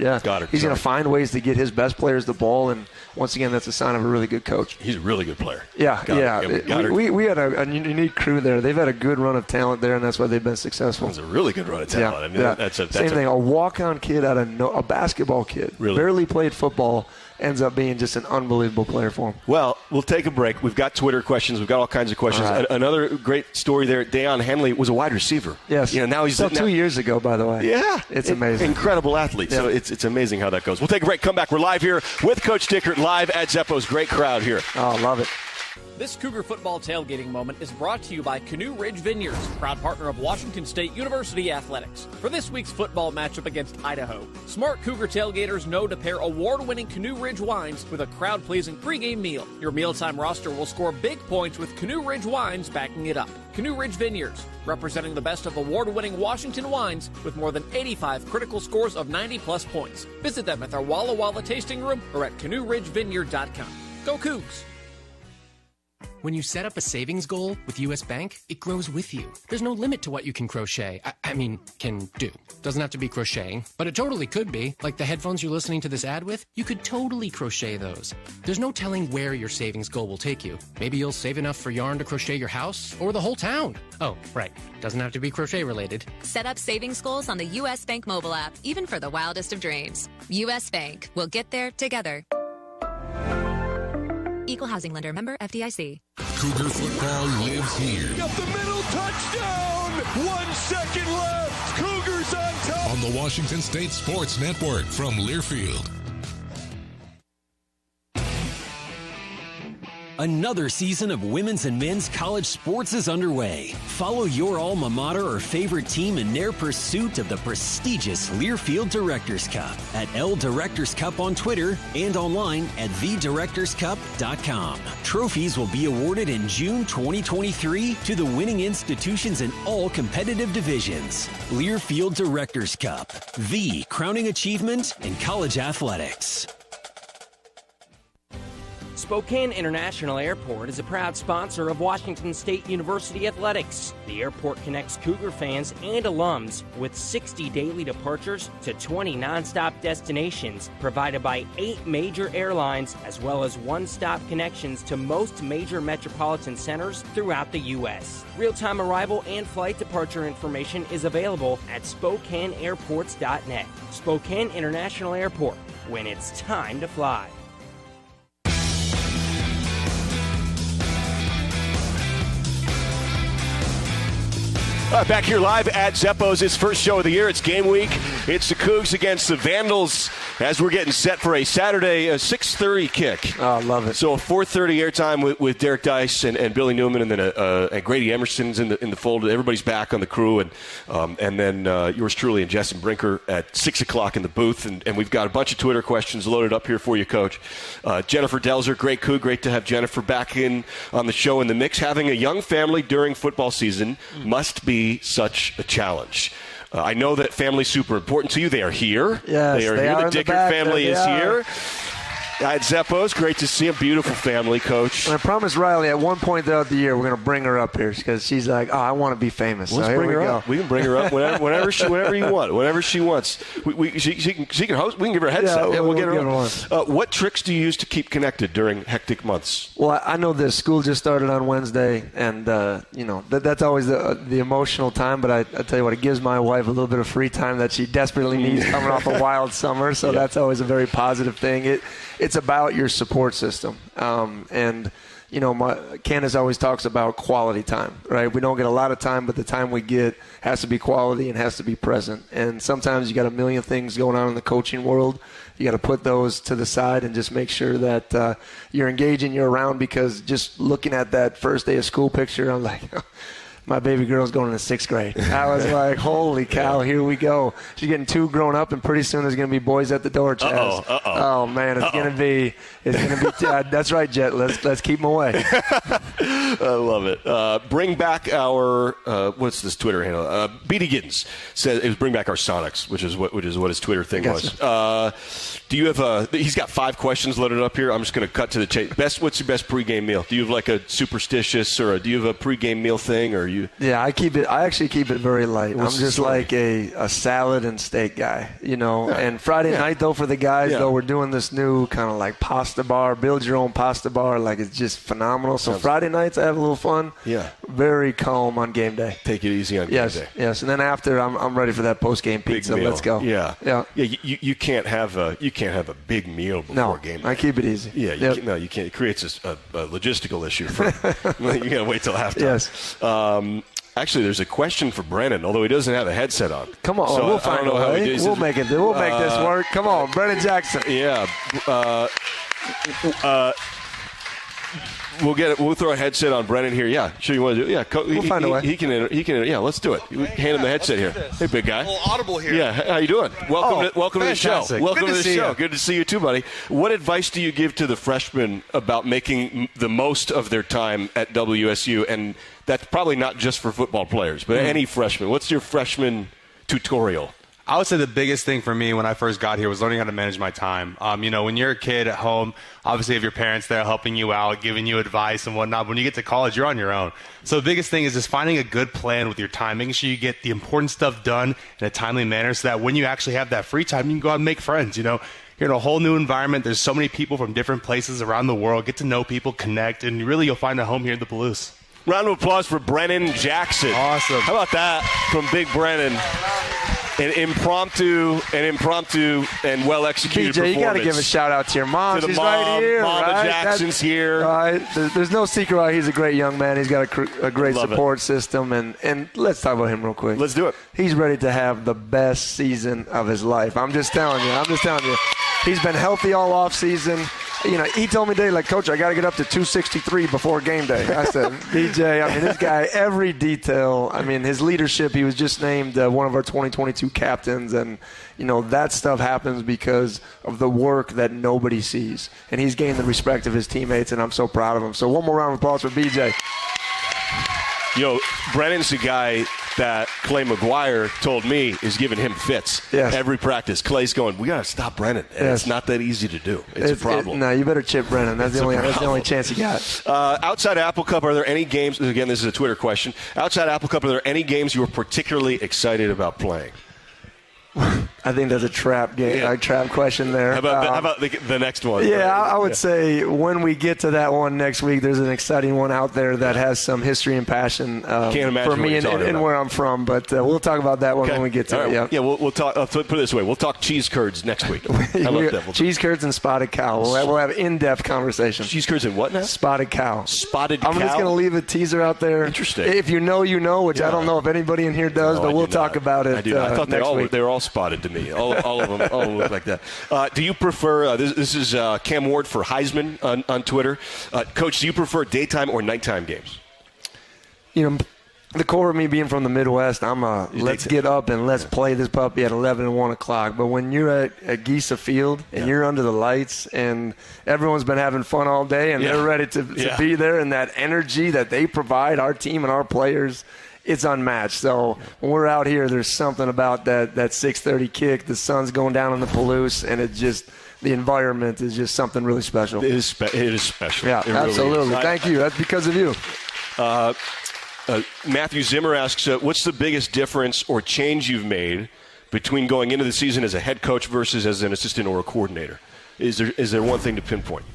[SPEAKER 3] He's going to find ways to get his best players the ball, and once again, that's a sign of a really good coach.
[SPEAKER 2] He's a really good player.
[SPEAKER 3] Goddard. We had a unique crew there. They've had a good run of talent there, and that's why they've been successful.
[SPEAKER 2] It's a really good run of talent. That's
[SPEAKER 3] same thing. A walk-on kid out of a basketball kid, barely played football, ends up being just an unbelievable player for him.
[SPEAKER 2] Well, we'll take a break. We've got Twitter questions. We've got all kinds of questions. Right. Another great story there. Deion Henley was a wide receiver.
[SPEAKER 3] Yes.
[SPEAKER 2] Now he's
[SPEAKER 3] 2 years ago, by the way.
[SPEAKER 2] Yeah.
[SPEAKER 3] It's amazing.
[SPEAKER 2] Incredible athlete. Yeah. So it's amazing how that goes. We'll take a break. Come back. We're live here with Coach Dickert, live at Zeppo's. Great crowd here.
[SPEAKER 3] Oh, love it.
[SPEAKER 17] This Cougar football tailgating moment is brought to you by Canoe Ridge Vineyards, proud partner of Washington State University Athletics. For this week's football matchup against Idaho, smart Cougar tailgaters know to pair award-winning Canoe Ridge wines with a crowd-pleasing pregame meal. Your mealtime roster will score big points with Canoe Ridge wines backing it up. Canoe Ridge Vineyards, representing the best of award-winning Washington wines with more than 85 critical scores of 90-plus points. Visit them at their Walla Walla tasting room or at canoeridgevineyard.com. Go Cougs!
[SPEAKER 18] When you set up a savings goal with U.S. Bank, it grows with you. There's no limit to what you can crochet. Can do. Doesn't have to be crocheting, but it totally could be. Like the headphones you're listening to this ad with, you could totally crochet those. There's no telling where your savings goal will take you. Maybe you'll save enough for yarn to crochet your house or the whole town. Oh, right. Doesn't have to be crochet related.
[SPEAKER 6] Set up savings goals on the U.S. Bank mobile app, even for the wildest of dreams. U.S. Bank. We'll get there together. Equal housing lender, member FDIC.
[SPEAKER 1] Cougar football lives here.
[SPEAKER 15] Up the middle, touchdown! 1 second left. Cougars on top.
[SPEAKER 1] On the Washington State Sports Network from Learfield.
[SPEAKER 19] Another season of women's and men's college sports is underway. Follow your alma mater or favorite team in their pursuit of the prestigious Learfield Directors Cup at L Directors Cup on Twitter and online at thedirectorscup.com. Trophies will be awarded in June 2023 to the winning institutions in all competitive divisions. Learfield Directors Cup, the crowning achievement in college athletics.
[SPEAKER 7] Spokane International Airport is a proud sponsor of Washington State University Athletics. The airport connects Cougar fans and alums with 60 daily departures to 20 nonstop destinations provided by 8 major airlines, as well as one-stop connections to most major metropolitan centers throughout the U.S. Real-time arrival and flight departure information is available at SpokaneAirports.net. Spokane International Airport, when it's time to fly.
[SPEAKER 2] Back here live at Zeppo's, his first show of the year. It's game week. It's the Cougs against the Vandals as we're getting set for a Saturday 6:30 kick.
[SPEAKER 3] Oh, I love it.
[SPEAKER 2] So a 4:30 airtime with Derek Dice and Billy Newman, and then and Grady Emerson's in the fold. Everybody's back on the crew, and then yours truly and Justin Brinker at 6 o'clock in the booth. And we've got a bunch of Twitter questions loaded up here for you, Coach. Jennifer Delzer, great Coug, great to have Jennifer back in on the show in the mix. Having a young family during football season must be such a challenge. I know that family's super important to you. They are here.
[SPEAKER 3] Yes,
[SPEAKER 2] they are here. The Dickert family is here. At Zeppo's, great to see a beautiful family, Coach.
[SPEAKER 3] And I promised Riley at one point throughout the year we're going to bring her up here because she's like, I want to be famous.
[SPEAKER 2] Let's bring her up. We can bring her up whenever you want. Whenever she wants. She can host. We can give her a headset.
[SPEAKER 3] Yeah,
[SPEAKER 2] we'll get her on. What tricks do you use to keep connected during hectic months?
[SPEAKER 3] Well, I know this. School just started on Wednesday, and that's always the emotional time. But I tell you what, it gives my wife a little bit of free time that she desperately needs coming off a wild summer. So that's always a very positive thing. It's about your support system. And Candace always talks about quality time, right? We don't get a lot of time, but the time we get has to be quality and has to be present. And sometimes you got a million things going on in the coaching world. You got to put those to the side and just make sure that you're engaging, you're around, because just looking at that first day of school picture, I'm like, my baby girl's going into 6th grade. I was like, holy cow, here we go. She's getting 2 grown up, and pretty soon there's going to be boys at the door, Chaz. Oh, man, it's going to be that's right, Jet. Let's keep them away.
[SPEAKER 2] I love it. Bring back our, what's this Twitter handle? B.D. Giddens says it was bring back our Sonics, which is what his Twitter thing was. Do you have he's got 5 questions loaded up here. I'm just going to cut to the chase. What's your best pregame meal? Do you have like a superstitious, or do you have a pregame meal thing, or you?
[SPEAKER 3] Yeah, I actually keep it very light. I'm just like a salad and steak guy, And Friday night, though, for the guys, though, we're doing this new kind of like pasta bar, build your own pasta bar. Like, it's just phenomenal. So Friday nights, I have a little fun.
[SPEAKER 2] Yeah.
[SPEAKER 3] Very calm on game day.
[SPEAKER 2] Take it easy on game day.
[SPEAKER 3] Yes. And then after, I'm ready for that post-game pizza. Let's go.
[SPEAKER 2] Yeah. You can't have a big meal before game day.
[SPEAKER 3] I keep it easy.
[SPEAKER 2] Yeah. You can't. It creates a logistical issue. You got to wait till halftime.
[SPEAKER 3] Yes.
[SPEAKER 2] Actually, there's a question for Brennan, although he doesn't have a headset on.
[SPEAKER 3] Come on,
[SPEAKER 2] so
[SPEAKER 3] we'll find a way. We'll make this work. Come on, Brennan Jackson.
[SPEAKER 2] Yeah. We'll throw a headset on Brennan here. Yeah, sure you want to do it. Yeah,
[SPEAKER 3] we'll find a way.
[SPEAKER 2] He can. Yeah, let's do it. Hand him the headset here. Hey, big guy.
[SPEAKER 20] A little audible here.
[SPEAKER 2] Yeah, how you doing? Welcome to the show. Welcome to the show. Good to see you too, buddy. What advice do you give to the freshmen about making the most of their time at WSU? And that's probably not just for football players, but any freshman. What's your freshman tutorial?
[SPEAKER 20] I would say the biggest thing for me when I first got here was learning how to manage my time. When you're a kid at home, obviously you have your parents there helping you out, giving you advice and whatnot. When you get to college, you're on your own. So the biggest thing is just finding a good plan with your time, making sure you get the important stuff done in a timely manner so that when you actually have that free time, you can go out and make friends. You're in a whole new environment. There's so many people from different places around the world. Get to know people, connect, and really you'll find a home here in the Palouse.
[SPEAKER 2] Round of applause for Brennan Jackson.
[SPEAKER 20] Awesome.
[SPEAKER 2] How about that from Big Brennan? An impromptu and well-executed performance.
[SPEAKER 3] You got to give a shout-out to your mom.
[SPEAKER 2] To the
[SPEAKER 3] She's
[SPEAKER 2] mom,
[SPEAKER 3] right here.
[SPEAKER 2] Mama
[SPEAKER 3] right?
[SPEAKER 2] Jackson's here.
[SPEAKER 3] Right. There's no secret why he's a great young man. He's got a great support system. And let's talk about him real quick.
[SPEAKER 2] Let's do it.
[SPEAKER 3] He's ready to have the best season of his life. I'm just telling you. He's been healthy all off season. He told me today, like, Coach, I got to get up to 263 before game day. I said, BJ, this guy, every detail. His leadership, he was just named one of our 2022 captains. And, that stuff happens because of the work that nobody sees. And he's gained the respect of his teammates, and I'm so proud of him. So one more round of applause for BJ.
[SPEAKER 2] Brennan's the guy that Clay McGuire told me is giving him fits every practice. Clay's going, we got to stop Brennan. And it's not that easy to do. It's a problem.
[SPEAKER 3] No, you better chip Brennan. That's the only chance you got.
[SPEAKER 2] Outside Apple Cup, are there any games? Again, this is a Twitter question. Outside Apple Cup, are there any games you were particularly excited about playing?
[SPEAKER 3] I think that's a trap game, a trap question there.
[SPEAKER 2] How about the next one?
[SPEAKER 3] Yeah, I would say when we get to that one next week, there's an exciting one out there that has some history and passion for me and where I'm from. But we'll talk about that one when we get to it.
[SPEAKER 2] Yeah, we'll talk. I'll put it this way: we'll talk cheese curds next week. How about that?
[SPEAKER 3] Cheese curds and spotted cow. We'll have in-depth conversation.
[SPEAKER 2] Cheese curds and what now?
[SPEAKER 3] Spotted cow.
[SPEAKER 2] Spotted cow.
[SPEAKER 3] I'm just going to leave a teaser out there.
[SPEAKER 2] Interesting.
[SPEAKER 3] If you know, which I don't know if anybody in here does, but we'll talk about it.
[SPEAKER 2] I do. I thought they were all spotted to me. All of them look like that. Do you prefer, this is Cam Ward for Heisman on Twitter. Coach, do you prefer daytime or nighttime games?
[SPEAKER 3] The core of me being from the Midwest, let's get up and let's play this puppy at 11 and 1 o'clock. But when you're at Geisa Field and you're under the lights and everyone's been having fun all day and they're ready to be there, and that energy that they provide, our team and our players, it's unmatched. So when we're out here, there's something about that 6:30 kick. The sun's going down on the Palouse, and the environment is just something really special.
[SPEAKER 2] It is special.
[SPEAKER 3] Yeah, absolutely. Really is. Thank you. That's because of you.
[SPEAKER 2] Matthew Zimmer asks, what's the biggest difference or change you've made between going into the season as a head coach versus as an assistant or a coordinator? Is there one thing to pinpoint?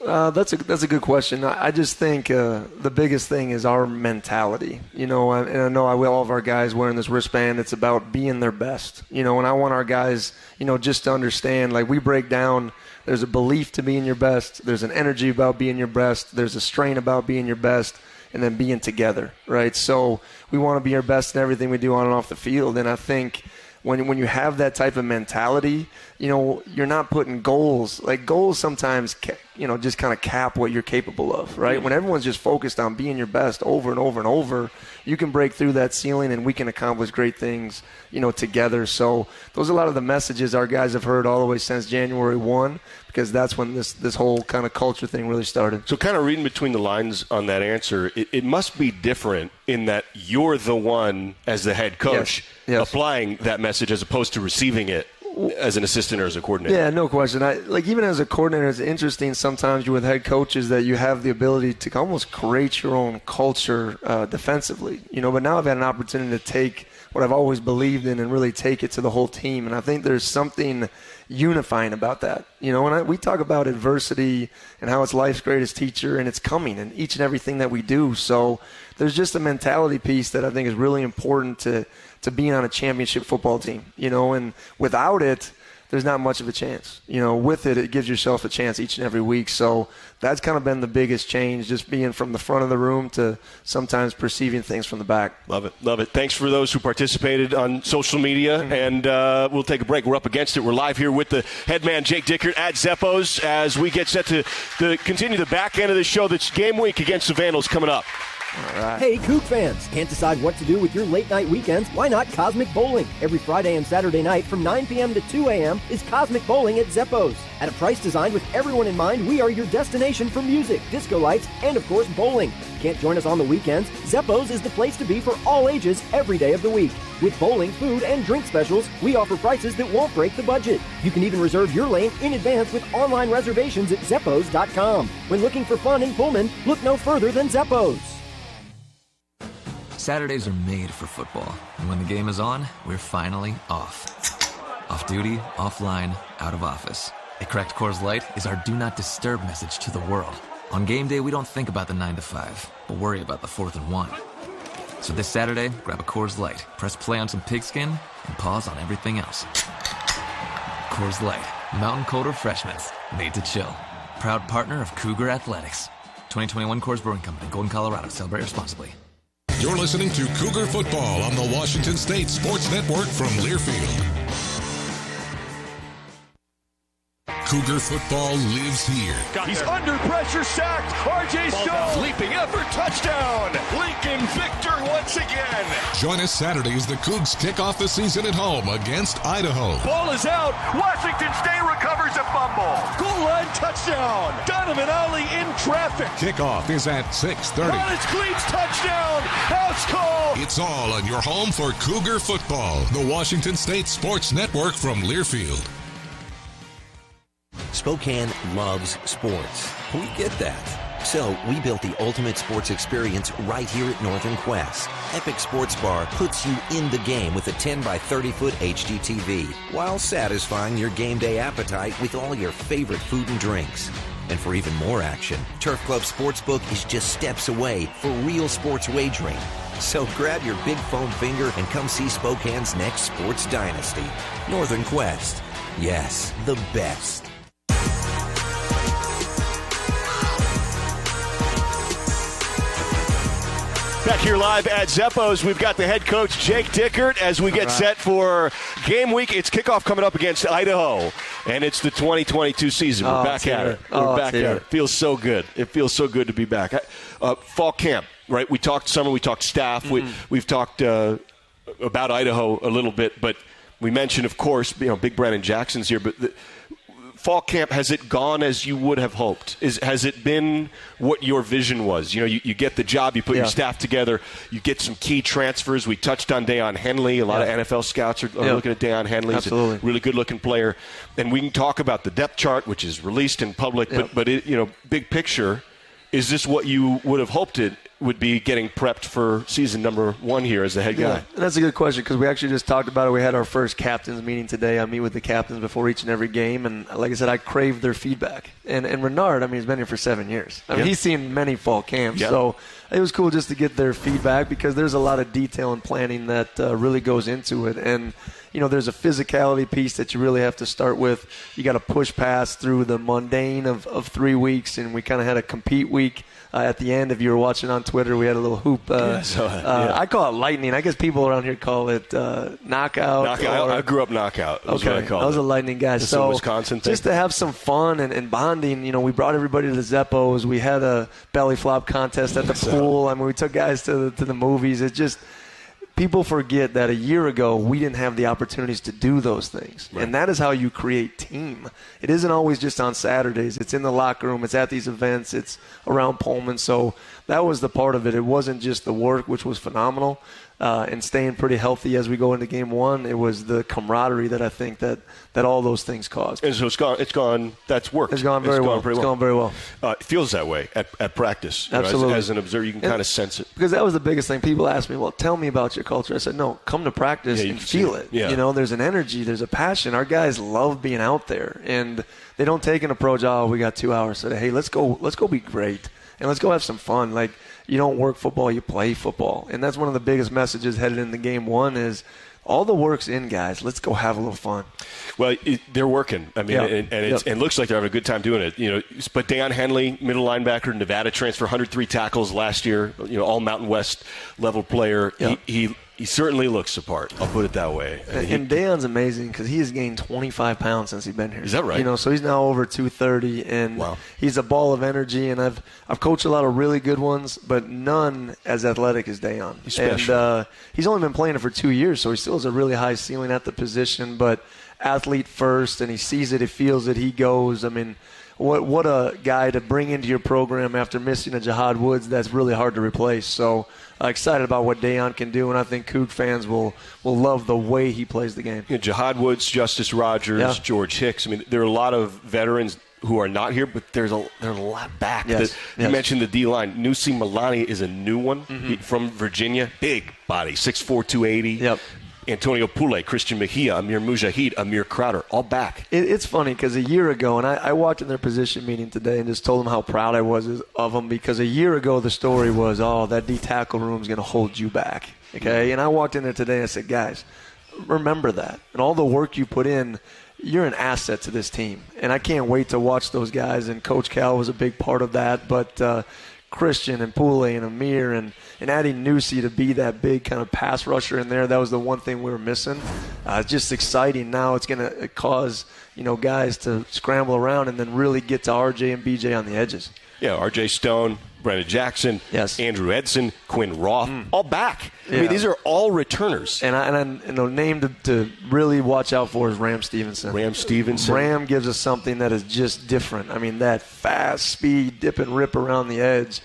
[SPEAKER 3] That's a good question. I just think the biggest thing is our mentality. And I know all of our guys wearing this wristband, it's about being their best. And I want our guys, just to understand, like we break down, there's a belief to being your best, there's an energy about being your best, there's a strain about being your best, and then being together, right? So we want to be our best in everything we do on and off the field. And I think when you have that type of mentality, you're not putting goals. Like goals sometimes, just kind of cap what you're capable of, right? When everyone's just focused on being your best over and over and over, you can break through that ceiling and we can accomplish great things, together. So those are a lot of the messages our guys have heard all the way since January 1, because that's when this whole kind of culture thing really started.
[SPEAKER 2] So kind of reading between the lines on that answer, it must be different in that you're the one as the head coach applying that message as opposed to receiving it as an assistant or as a coordinator.
[SPEAKER 3] Yeah, no question. Even as a coordinator, it's interesting sometimes you're with head coaches that you have the ability to almost create your own culture defensively. But now I've had an opportunity to take what I've always believed in and really take it to the whole team. And I think there's something unifying about that. We talk about adversity and how it's life's greatest teacher, and it's coming in each and everything that we do. So there's just a mentality piece that I think is really important to being on a championship football team, and without it, there's not much of a chance. With it, it gives yourself a chance each and every week. So that's kind of been the biggest change, just being from the front of the room to sometimes perceiving things from the back.
[SPEAKER 2] Love it. Love it. Thanks for those who participated on social media, and we'll take a break. We're up against it. We're live here with the head man, Jake Dickert, at Zeppos, as we get set to continue the back end of the show. That's game week against the Vandals coming up.
[SPEAKER 16] All right. Hey, Coug fans, can't decide what to do with your late night weekends? Why not Cosmic Bowling? Every Friday and Saturday night from 9 p.m. to 2 a.m. is Cosmic Bowling at Zeppos. At a price designed with everyone in mind, we are your destination for music, disco lights, and of course, bowling. Can't join us on the weekends? Zeppos is the place to be for all ages every day of the week. With bowling, food, and drink specials, we offer prices that won't break the budget. You can even reserve your lane in advance with online reservations at Zeppos.com. When looking for fun in Pullman, look no further than Zeppos.
[SPEAKER 13] Saturdays are made for football, and when the game is on, we're finally off. Off duty, offline, out of office. A cracked Coors Light is our do not disturb message to the world. On game day, we don't think about the 9 to 5, but worry about the 4th and 1. So this Saturday, grab a Coors Light, press play on some pigskin, and pause on everything else. Coors Light, mountain cold refreshments, made to chill. Proud partner of Cougar Athletics. 2021 Coors Brewing Company, Golden, Colorado. Celebrate responsibly.
[SPEAKER 1] You're listening to Cougar Football on the Washington State Sports Network from Learfield. Cougar football lives here.
[SPEAKER 15] He's under pressure, sacked. R.J. Stone. Leaping effort, touchdown. Lincoln Victor once again.
[SPEAKER 1] Join us Saturday as the Cougs kick off the season at home against Idaho.
[SPEAKER 15] Ball is out. Washington State recovers a fumble. Goal line touchdown. Donovan Ollie in traffic.
[SPEAKER 1] Kickoff is at 6:30.
[SPEAKER 15] Wallace Cleats touchdown. House call.
[SPEAKER 1] It's all on your home for Cougar football. The Washington State Sports Network from Learfield.
[SPEAKER 14] Spokane loves sports. We get that. So we built the ultimate sports experience right here at Northern Quest. Epic Sports Bar puts you in the game with a 10 by 30-foot HD TV while satisfying your game day appetite with all your favorite food and drinks. And for even more action, Turf Club Sportsbook is just steps away for real sports wagering. So grab your big foam finger and come see Spokane's next sports dynasty. Northern Quest. Yes, the best.
[SPEAKER 2] Back here live at Zeppo's, we've got the head coach, Jake Dickert, as we get set for game week. It's kickoff coming up against Idaho, and it's the 2022 season. We're back at it. We're back at it. Feels so good. It feels so good to be back. Fall camp, right? We talked summer, we talked staff. We've talked about Idaho a little bit, but we mentioned, of course, Big Brandon Jackson's here, but fall camp, has it gone as you would have hoped? Has it been what your vision was? You get the job, you put your staff together, you get some key transfers. We touched on Deion Henley. A lot of NFL scouts are looking at Deion Henley. He's a really good-looking player. And we can talk about the depth chart, which is released in public, but big picture, is this what you would have hoped it would be, getting prepped for season number 1 here as the head guy?
[SPEAKER 3] And that's a good question, because we actually just talked about it. We had our first captains meeting today. I meet with the captains before each and every game, and like I said, I crave their feedback. And Renard, he's been here for 7 years. He's seen many fall camps, so it was cool just to get their feedback, because there's a lot of detail and planning that really goes into it. And there's a physicality piece that you really have to start with. You got to push past through the mundane of 3 weeks, and we kind of had a compete week. At the end, if you were watching on Twitter, we had a little hoop. I call it lightning. I guess people around here call it knockout.
[SPEAKER 2] I grew up knockout. That's what I call it.
[SPEAKER 3] I was a lightning guy.
[SPEAKER 2] It's a Wisconsin thing.
[SPEAKER 3] Just to have some fun and bonding, we brought everybody to the Zeppo's. We had a belly flop contest at the pool. We took guys to the movies. It's just, people forget that a year ago we didn't have the opportunities to do those things. Right. And that is how you create team. It isn't always just on Saturdays. It's in the locker room. It's at these events. It's around Pullman. So that was the part of it. It wasn't just the work, which was phenomenal, and staying pretty healthy as we go into game 1. It was the camaraderie that I think that all those things caused.
[SPEAKER 2] And so it's gone. That's worked.
[SPEAKER 3] It's gone very well. It's gone very well.
[SPEAKER 2] It feels that way at practice.
[SPEAKER 3] Absolutely.
[SPEAKER 2] As an observer, you can kind of sense it.
[SPEAKER 3] Because that was the biggest thing. People asked me, well, tell me about your culture. I said, no, come to practice and feel it. Yeah. There's an energy. There's a passion. Our guys love being out there. And they don't take an approach, we got 2 hours. So, hey, let's go be great. And let's go have some fun. Like, you don't work football, you play football. And that's one of the biggest messages headed into game 1 is all the work's in, guys. Let's go have a little fun.
[SPEAKER 2] Well, they're working. And it looks like they're having a good time doing it. But Deion Henley, middle linebacker, Nevada transfer, 103 tackles last year. All Mountain West level player. Yep. He certainly looks the part. I'll put it that way.
[SPEAKER 3] And Deion's amazing because he has gained 25 pounds since he's been here.
[SPEAKER 2] Is that right?
[SPEAKER 3] So he's now over 230, and he's a ball of energy. And I've coached a lot of really good ones, but none as athletic as Deion.
[SPEAKER 2] He's special.
[SPEAKER 3] And he's only been playing it for 2 years, so he still has a really high ceiling at the position. But athlete first, and he sees it, he feels it, he goes. What a guy to bring into your program after missing a Jihad Woods that's really hard to replace. So excited about what Deion can do, and I think Coug fans will love the way he plays the game.
[SPEAKER 2] Jihad Woods, Justice Rogers, George Hicks. There are a lot of veterans who are not here, but there's a lot back.
[SPEAKER 3] Yes.
[SPEAKER 2] You mentioned the D-line. Nusi Malani is a new one from Virginia. Big body, 6'4", 280.
[SPEAKER 3] Yep.
[SPEAKER 2] Antonio Pule, Christian Mejia, Amir Mujahid, Amir Crowder, all back.
[SPEAKER 3] It's funny because a year ago, and I walked in their position meeting today and just told them how proud I was of them, because a year ago the story was, that D tackle room is going to hold you back. Okay, and I walked in there today and I said, guys, remember that. And all the work you put in, you're an asset to this team. And I can't wait to watch those guys, and Coach Cal was a big part of that. But Christian and Pule and Amir and adding Nusi to be that big kind of pass rusher in there, that was the one thing we were missing. It's just exciting. Now it's going to cause guys to scramble around and then really get to RJ and BJ on the edges.
[SPEAKER 2] Yeah, RJ Stone, Brandon Jackson, Andrew Edson, Quinn Roth, all back.
[SPEAKER 3] Yeah.
[SPEAKER 2] These are all returners.
[SPEAKER 3] And the name to really watch out for is Ram Stevenson. Ram gives us something that is just different. That fast speed, dip and rip around the edge.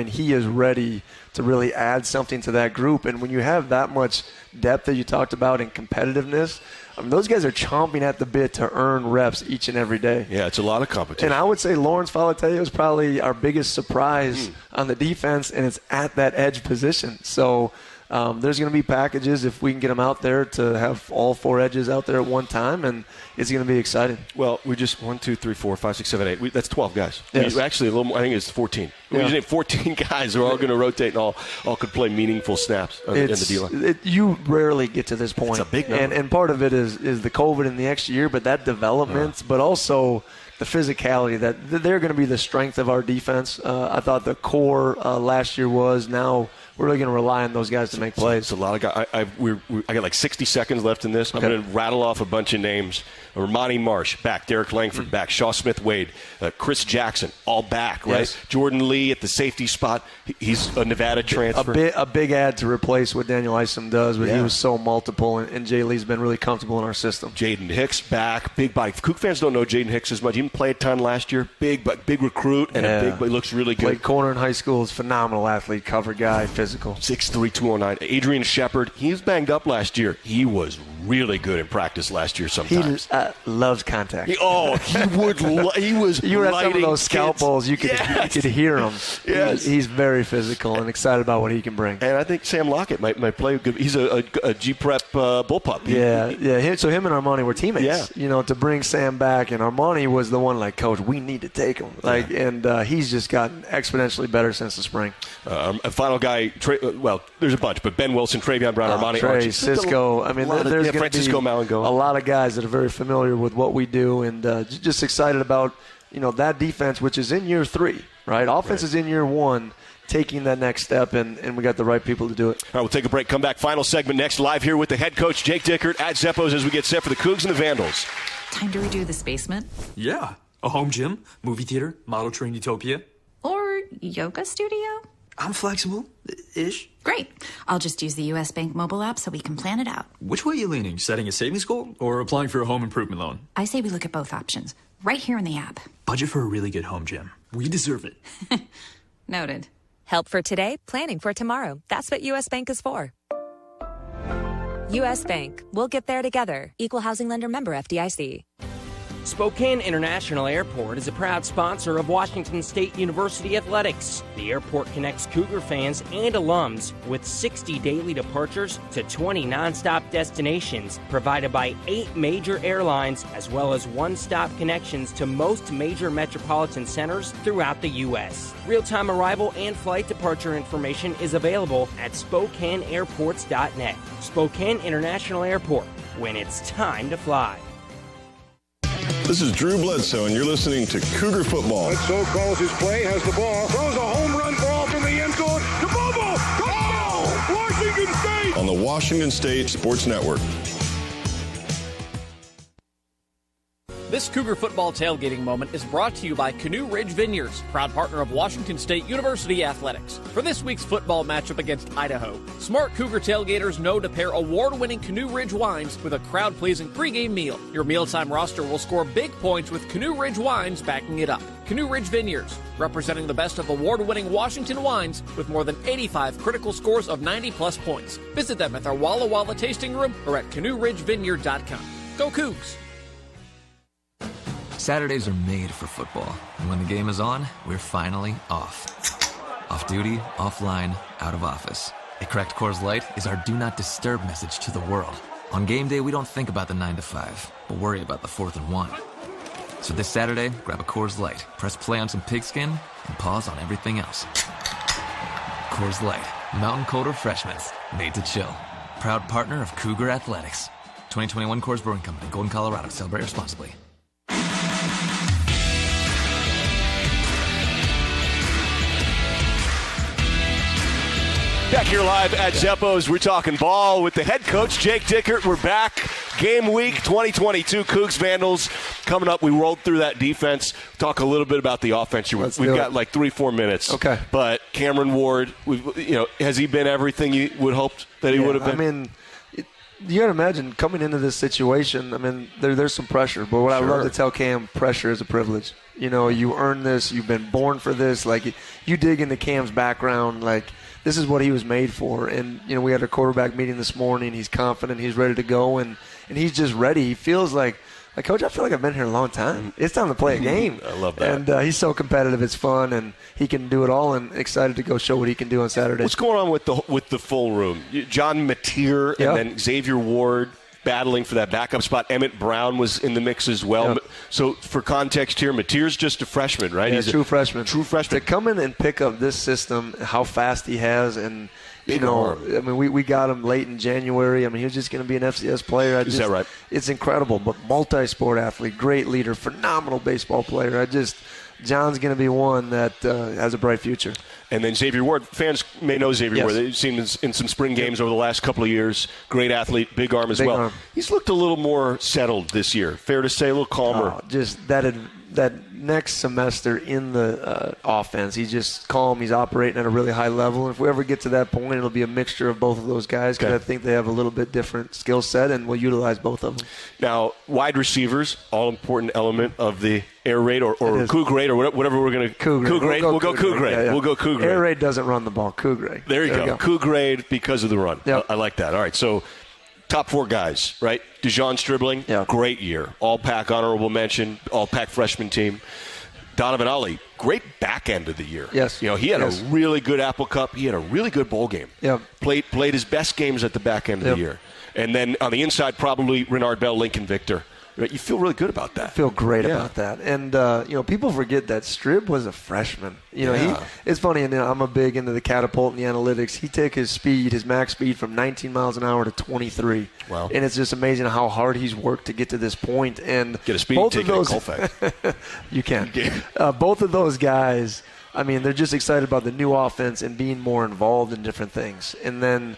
[SPEAKER 3] He is ready to really add something to that group. And when you have that much depth that you talked about and competitiveness, those guys are chomping at the bit to earn reps each and every day.
[SPEAKER 2] Yeah, it's a lot of competition.
[SPEAKER 3] And I would say Lawrence Falateo is probably our biggest surprise on the defense, and it's at that edge position. So there's going to be packages if we can get them out there to have all 4 edges out there at one time, and it's going to be exciting.
[SPEAKER 2] Well, we just 1, 2, 3, 4, 5, 6, 7, 8. That's 12 guys.
[SPEAKER 3] Yes.
[SPEAKER 2] Actually, a little more. I think it's 14. We just named 14 guys who are all going to rotate and all could play meaningful snaps in the D-line.
[SPEAKER 3] You rarely get to this point.
[SPEAKER 2] It's a big number.
[SPEAKER 3] And part of it is the COVID and the extra year, but that development, but also the physicality, that they're going to be the strength of our defense. I thought the core last year was. Now we're really going to rely on those guys to make plays.
[SPEAKER 2] It's a lot of guys. I got like 60 seconds left in this.
[SPEAKER 3] Okay.
[SPEAKER 2] I'm going to rattle off a bunch of names. Ramani Marsh, back. Derek Langford, back. Shaw Smith-Wade. Chris Jackson, all back, right?
[SPEAKER 3] Yes.
[SPEAKER 2] Jordan Lee at the safety spot. He's a Nevada transfer.
[SPEAKER 3] A big ad to replace what Daniel Isom does, but he was so multiple, and Jay Lee's been really comfortable in our system.
[SPEAKER 2] Jaden Hicks back, big body. Kook fans don't know Jaden Hicks as much. He didn't play a ton last year. Big recruit, and he looks really good.
[SPEAKER 3] Played corner in high school. Is a phenomenal athlete, cover guy, physical.
[SPEAKER 2] 6'3", 209. Adrian Shepard, he was banged up last year. He was really good in practice last year sometimes.
[SPEAKER 3] He loves contact.
[SPEAKER 2] He was
[SPEAKER 3] You were at some of those scout
[SPEAKER 2] kids.
[SPEAKER 3] bowls. You could hear him.
[SPEAKER 2] Yes.
[SPEAKER 3] He's very physical and excited about what he can bring.
[SPEAKER 2] And I think Sam Lockett might play good. He's a G-Prep bullpup.
[SPEAKER 3] So him and Armani were teammates.
[SPEAKER 2] Yeah.
[SPEAKER 3] You know, to bring Sam back, and Armani was the one like, Coach, we need to take him. And he's just gotten exponentially better since the spring.
[SPEAKER 2] A final guy, there's a bunch, but Ben Wilson, Travion Brown, Armani,
[SPEAKER 3] Trey,
[SPEAKER 2] Archie.
[SPEAKER 3] Cisco. I mean, there's going to be
[SPEAKER 2] Malango.
[SPEAKER 3] a lot of guys that are very familiar with what we do, and just excited about that defense, which is in year 3, right? Offense is in year 1, taking that next step, and we got the right people to do it.
[SPEAKER 2] All right, we'll take a break. Come back. Final segment next, live here with the head coach, Jake Dickert, at Zeppos as we get set for the Cougs and the Vandals.
[SPEAKER 4] Time to redo this basement?
[SPEAKER 21] Yeah. A home gym, movie theater, model train utopia.
[SPEAKER 4] Or yoga studio?
[SPEAKER 21] I'm flexible-ish.
[SPEAKER 4] Great. I'll just use the U.S. Bank mobile app so we can plan it out.
[SPEAKER 21] Which way are you leaning? Setting a savings goal or applying for a home improvement loan?
[SPEAKER 4] I say we look at both options, right here in the app.
[SPEAKER 21] Budget for a really good home gym. We deserve it.
[SPEAKER 4] Noted.
[SPEAKER 6] Help for today, planning for tomorrow. That's what U.S. Bank is for. U.S. Bank. We'll get there together. Equal housing lender member FDIC.
[SPEAKER 7] Spokane International Airport is a proud sponsor of Washington State University Athletics. The airport connects Cougar fans and alums with 60 daily departures to 20 nonstop destinations provided by 8 major airlines, as well as one-stop connections to most major metropolitan centers throughout the U.S. Real-time arrival and flight departure information is available at SpokaneAirports.net. Spokane International Airport, when it's time to fly.
[SPEAKER 8] This is Drew Bledsoe, and you're listening to Cougar Football.
[SPEAKER 9] Bledsoe calls his play, has the ball, throws a home run ball from the end zone to Bobo. Touchdown! Washington State!
[SPEAKER 8] On the Washington State Sports Network.
[SPEAKER 17] This Cougar football tailgating moment is brought to you by Canoe Ridge Vineyards, proud partner of Washington State University Athletics. For this week's football matchup against Idaho, smart Cougar tailgaters know to pair award-winning Canoe Ridge wines with a crowd-pleasing pregame meal. Your mealtime roster will score big points with Canoe Ridge wines backing it up. Canoe Ridge Vineyards, representing the best of award-winning Washington wines with more than 85 critical scores of 90-plus points. Visit them at their Walla Walla tasting room or at canoeridgevineyard.com. Go Cougs!
[SPEAKER 13] Saturdays are made for football, and when the game is on, we're finally off. Off duty, offline, out of office. A cracked Coors Light is our do not disturb message to the world. On game day, we don't think about the 9 to 5, but worry about the 4th and 1. So this Saturday, grab a Coors Light, press play on some pigskin, and pause on everything else. Coors Light, mountain cold refreshment, made to chill. Proud partner of Cougar Athletics. 2021 Coors Brewing Company, Golden, Colorado. Celebrate responsibly.
[SPEAKER 2] Back here live at Zeppos, we're talking ball with the head coach, Jake Dickert. We're back. Game week 2022, Cougs Vandals. Coming up, we rolled through that defense. Talk a little bit about the offense. We've got like 3-4 minutes.
[SPEAKER 3] Okay.
[SPEAKER 2] But Cameron Ward, has he been everything you would hoped that he would have been?
[SPEAKER 3] I mean, you got to imagine coming into this situation, I mean, there's some pressure. But what I love to tell Cam, pressure is a privilege. You earn this. You've been born for this. Like, you dig into Cam's background, like, this is what he was made for. And, we had a quarterback meeting this morning. He's confident. He's ready to go. And he's just ready. He feels like, Coach, I feel like I've been here a long time. It's time to play a game.
[SPEAKER 2] I love that.
[SPEAKER 3] And he's so competitive. It's fun. And he can do it all, and excited to go show what he can do on Saturday.
[SPEAKER 2] What's going on with the full room? John Mateer and then Xavier Ward battling for that backup spot. Emmett Brown was in the mix as well. Yep. So for context here, Mateer's just a freshman, right?
[SPEAKER 3] Yeah,
[SPEAKER 2] He's
[SPEAKER 3] true freshman.
[SPEAKER 2] True freshman.
[SPEAKER 3] To come in and pick up this system, how fast he has, and
[SPEAKER 2] arm.
[SPEAKER 3] I mean, we got him late in January. I mean, he was just going to be an FCS player.
[SPEAKER 2] Is that right?
[SPEAKER 3] It's incredible, but multi-sport athlete, great leader, phenomenal baseball player. John's going to be one that has a bright future.
[SPEAKER 2] And then Xavier Ward, fans may know Xavier Ward. They've seen him in some spring games over the last couple of years. Great athlete, big arm as well. He's looked a little more settled this year. Fair to say, a little calmer.
[SPEAKER 3] Just that next semester in the offense, he's just calm. He's operating at a really high level. And if we ever get to that point, it'll be a mixture of both of those guys because I think they have a little bit different skill set, and we'll utilize both of them.
[SPEAKER 2] Now, wide receivers, all-important element of the air raid or Coug raid or whatever we're going to – Coug raid. We'll go Coug raid. We'll go Coug raid.
[SPEAKER 3] Air raid doesn't run the ball. Coug raid.
[SPEAKER 2] There you go. Coug raid because of the run.
[SPEAKER 3] Yep.
[SPEAKER 2] I like that. All right, so – top 4 guys, right? DeJon Stribling, great year. All-Pac honorable mention, All-Pac freshman team. Donovan Ali, great back end of the year.
[SPEAKER 3] Yes.
[SPEAKER 2] He had a really good Apple Cup. He had a really good bowl game.
[SPEAKER 3] Yep.
[SPEAKER 2] Played his best games at the back end of the year. And then on the inside, probably Renard Bell, Lincoln Victor. You feel really good about that.
[SPEAKER 3] I feel great about that. And, people forget that Strib was a freshman. It's funny, and I'm a big into the catapult and the analytics. He took his max speed from 19 miles an hour to 23.
[SPEAKER 2] Wow.
[SPEAKER 3] And it's just amazing how hard he's worked to get to this point. And
[SPEAKER 2] get a speed ticket at Colfax.
[SPEAKER 3] You can. Both of those guys, they're just excited about the new offense and being more involved in different things. And then,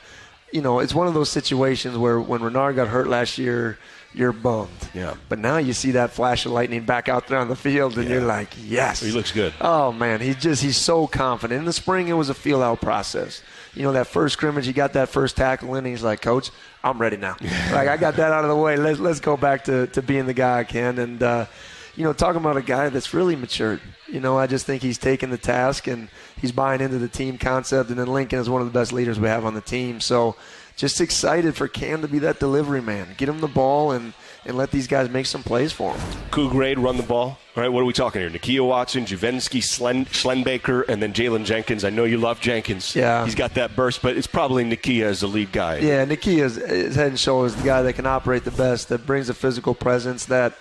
[SPEAKER 3] it's one of those situations where when Renard got hurt last year, you're bummed.
[SPEAKER 2] Yeah.
[SPEAKER 3] But now you see that flash of lightning back out there on the field, and you're like, yes.
[SPEAKER 2] He looks good.
[SPEAKER 3] Oh, man. He's so confident. In the spring, it was a feel-out process. That first scrimmage, he got that first tackle in, and he's like, Coach, I'm ready now. I got that out of the way. Let's go back to being the guy I can. And, talking about a guy that's really matured. I just think he's taken the task, and he's buying into the team concept. And then Lincoln is one of the best leaders we have on the team. So just excited for Cam to be that delivery man. Get him the ball and let these guys make some plays for him.
[SPEAKER 2] Coug raid, run the ball. All right, what are we talking here? Nakia Watson, Juvensky, Schlenbaker, and then Jalen Jenkins. I know you love Jenkins.
[SPEAKER 3] Yeah.
[SPEAKER 2] He's got that burst, but it's probably Nakia as the lead guy.
[SPEAKER 3] Yeah, Nakia is head and shoulders the guy that can operate the best, that brings a physical presence, that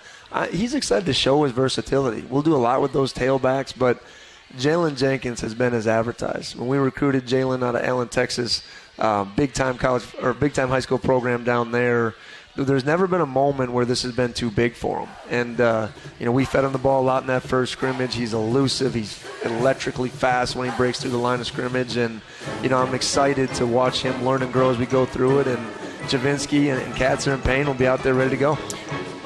[SPEAKER 3] he's excited to show his versatility. We'll do a lot with those tailbacks, but Jalen Jenkins has been as advertised. When we recruited Jalen out of Allen, Texas, big-time high school program down there, there's never been a moment where this has been too big for him. And, we fed him the ball a lot in that first scrimmage. He's elusive. He's electrically fast when he breaks through the line of scrimmage. And, I'm excited to watch him learn and grow as we go through it. And Juvensky and Katzer and Payne will be out there ready to go.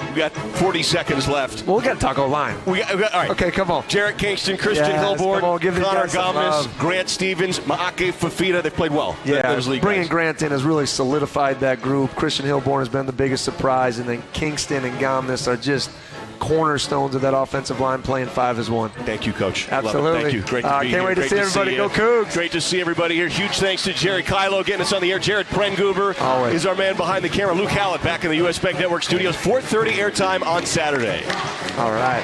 [SPEAKER 2] We got 40 seconds left.
[SPEAKER 3] Well, we got to talk O-line.
[SPEAKER 2] All right.
[SPEAKER 3] Okay, come on.
[SPEAKER 2] Jarrett Kingston, Christian Hilborn, Connor Gomez, Grant Stevens, Maake Fafita. They've played well.
[SPEAKER 3] Yeah, bringing Grant in has really solidified that group. Christian Hilborn has been the biggest surprise, and then Kingston and Gomez are just cornerstones of that offensive line playing 5 as 1.
[SPEAKER 2] Thank you, Coach.
[SPEAKER 3] Absolutely.
[SPEAKER 2] Thank you. Great to be here.
[SPEAKER 3] Can't wait to see everybody go Cougs.
[SPEAKER 2] Great to see everybody here. Huge thanks to Jerry Kylo getting us on the air. Jared Prengoober is our man behind the camera. Luke Hallett back in the U.S. Bank Network studios. 4:30 airtime on Saturday.
[SPEAKER 3] All right.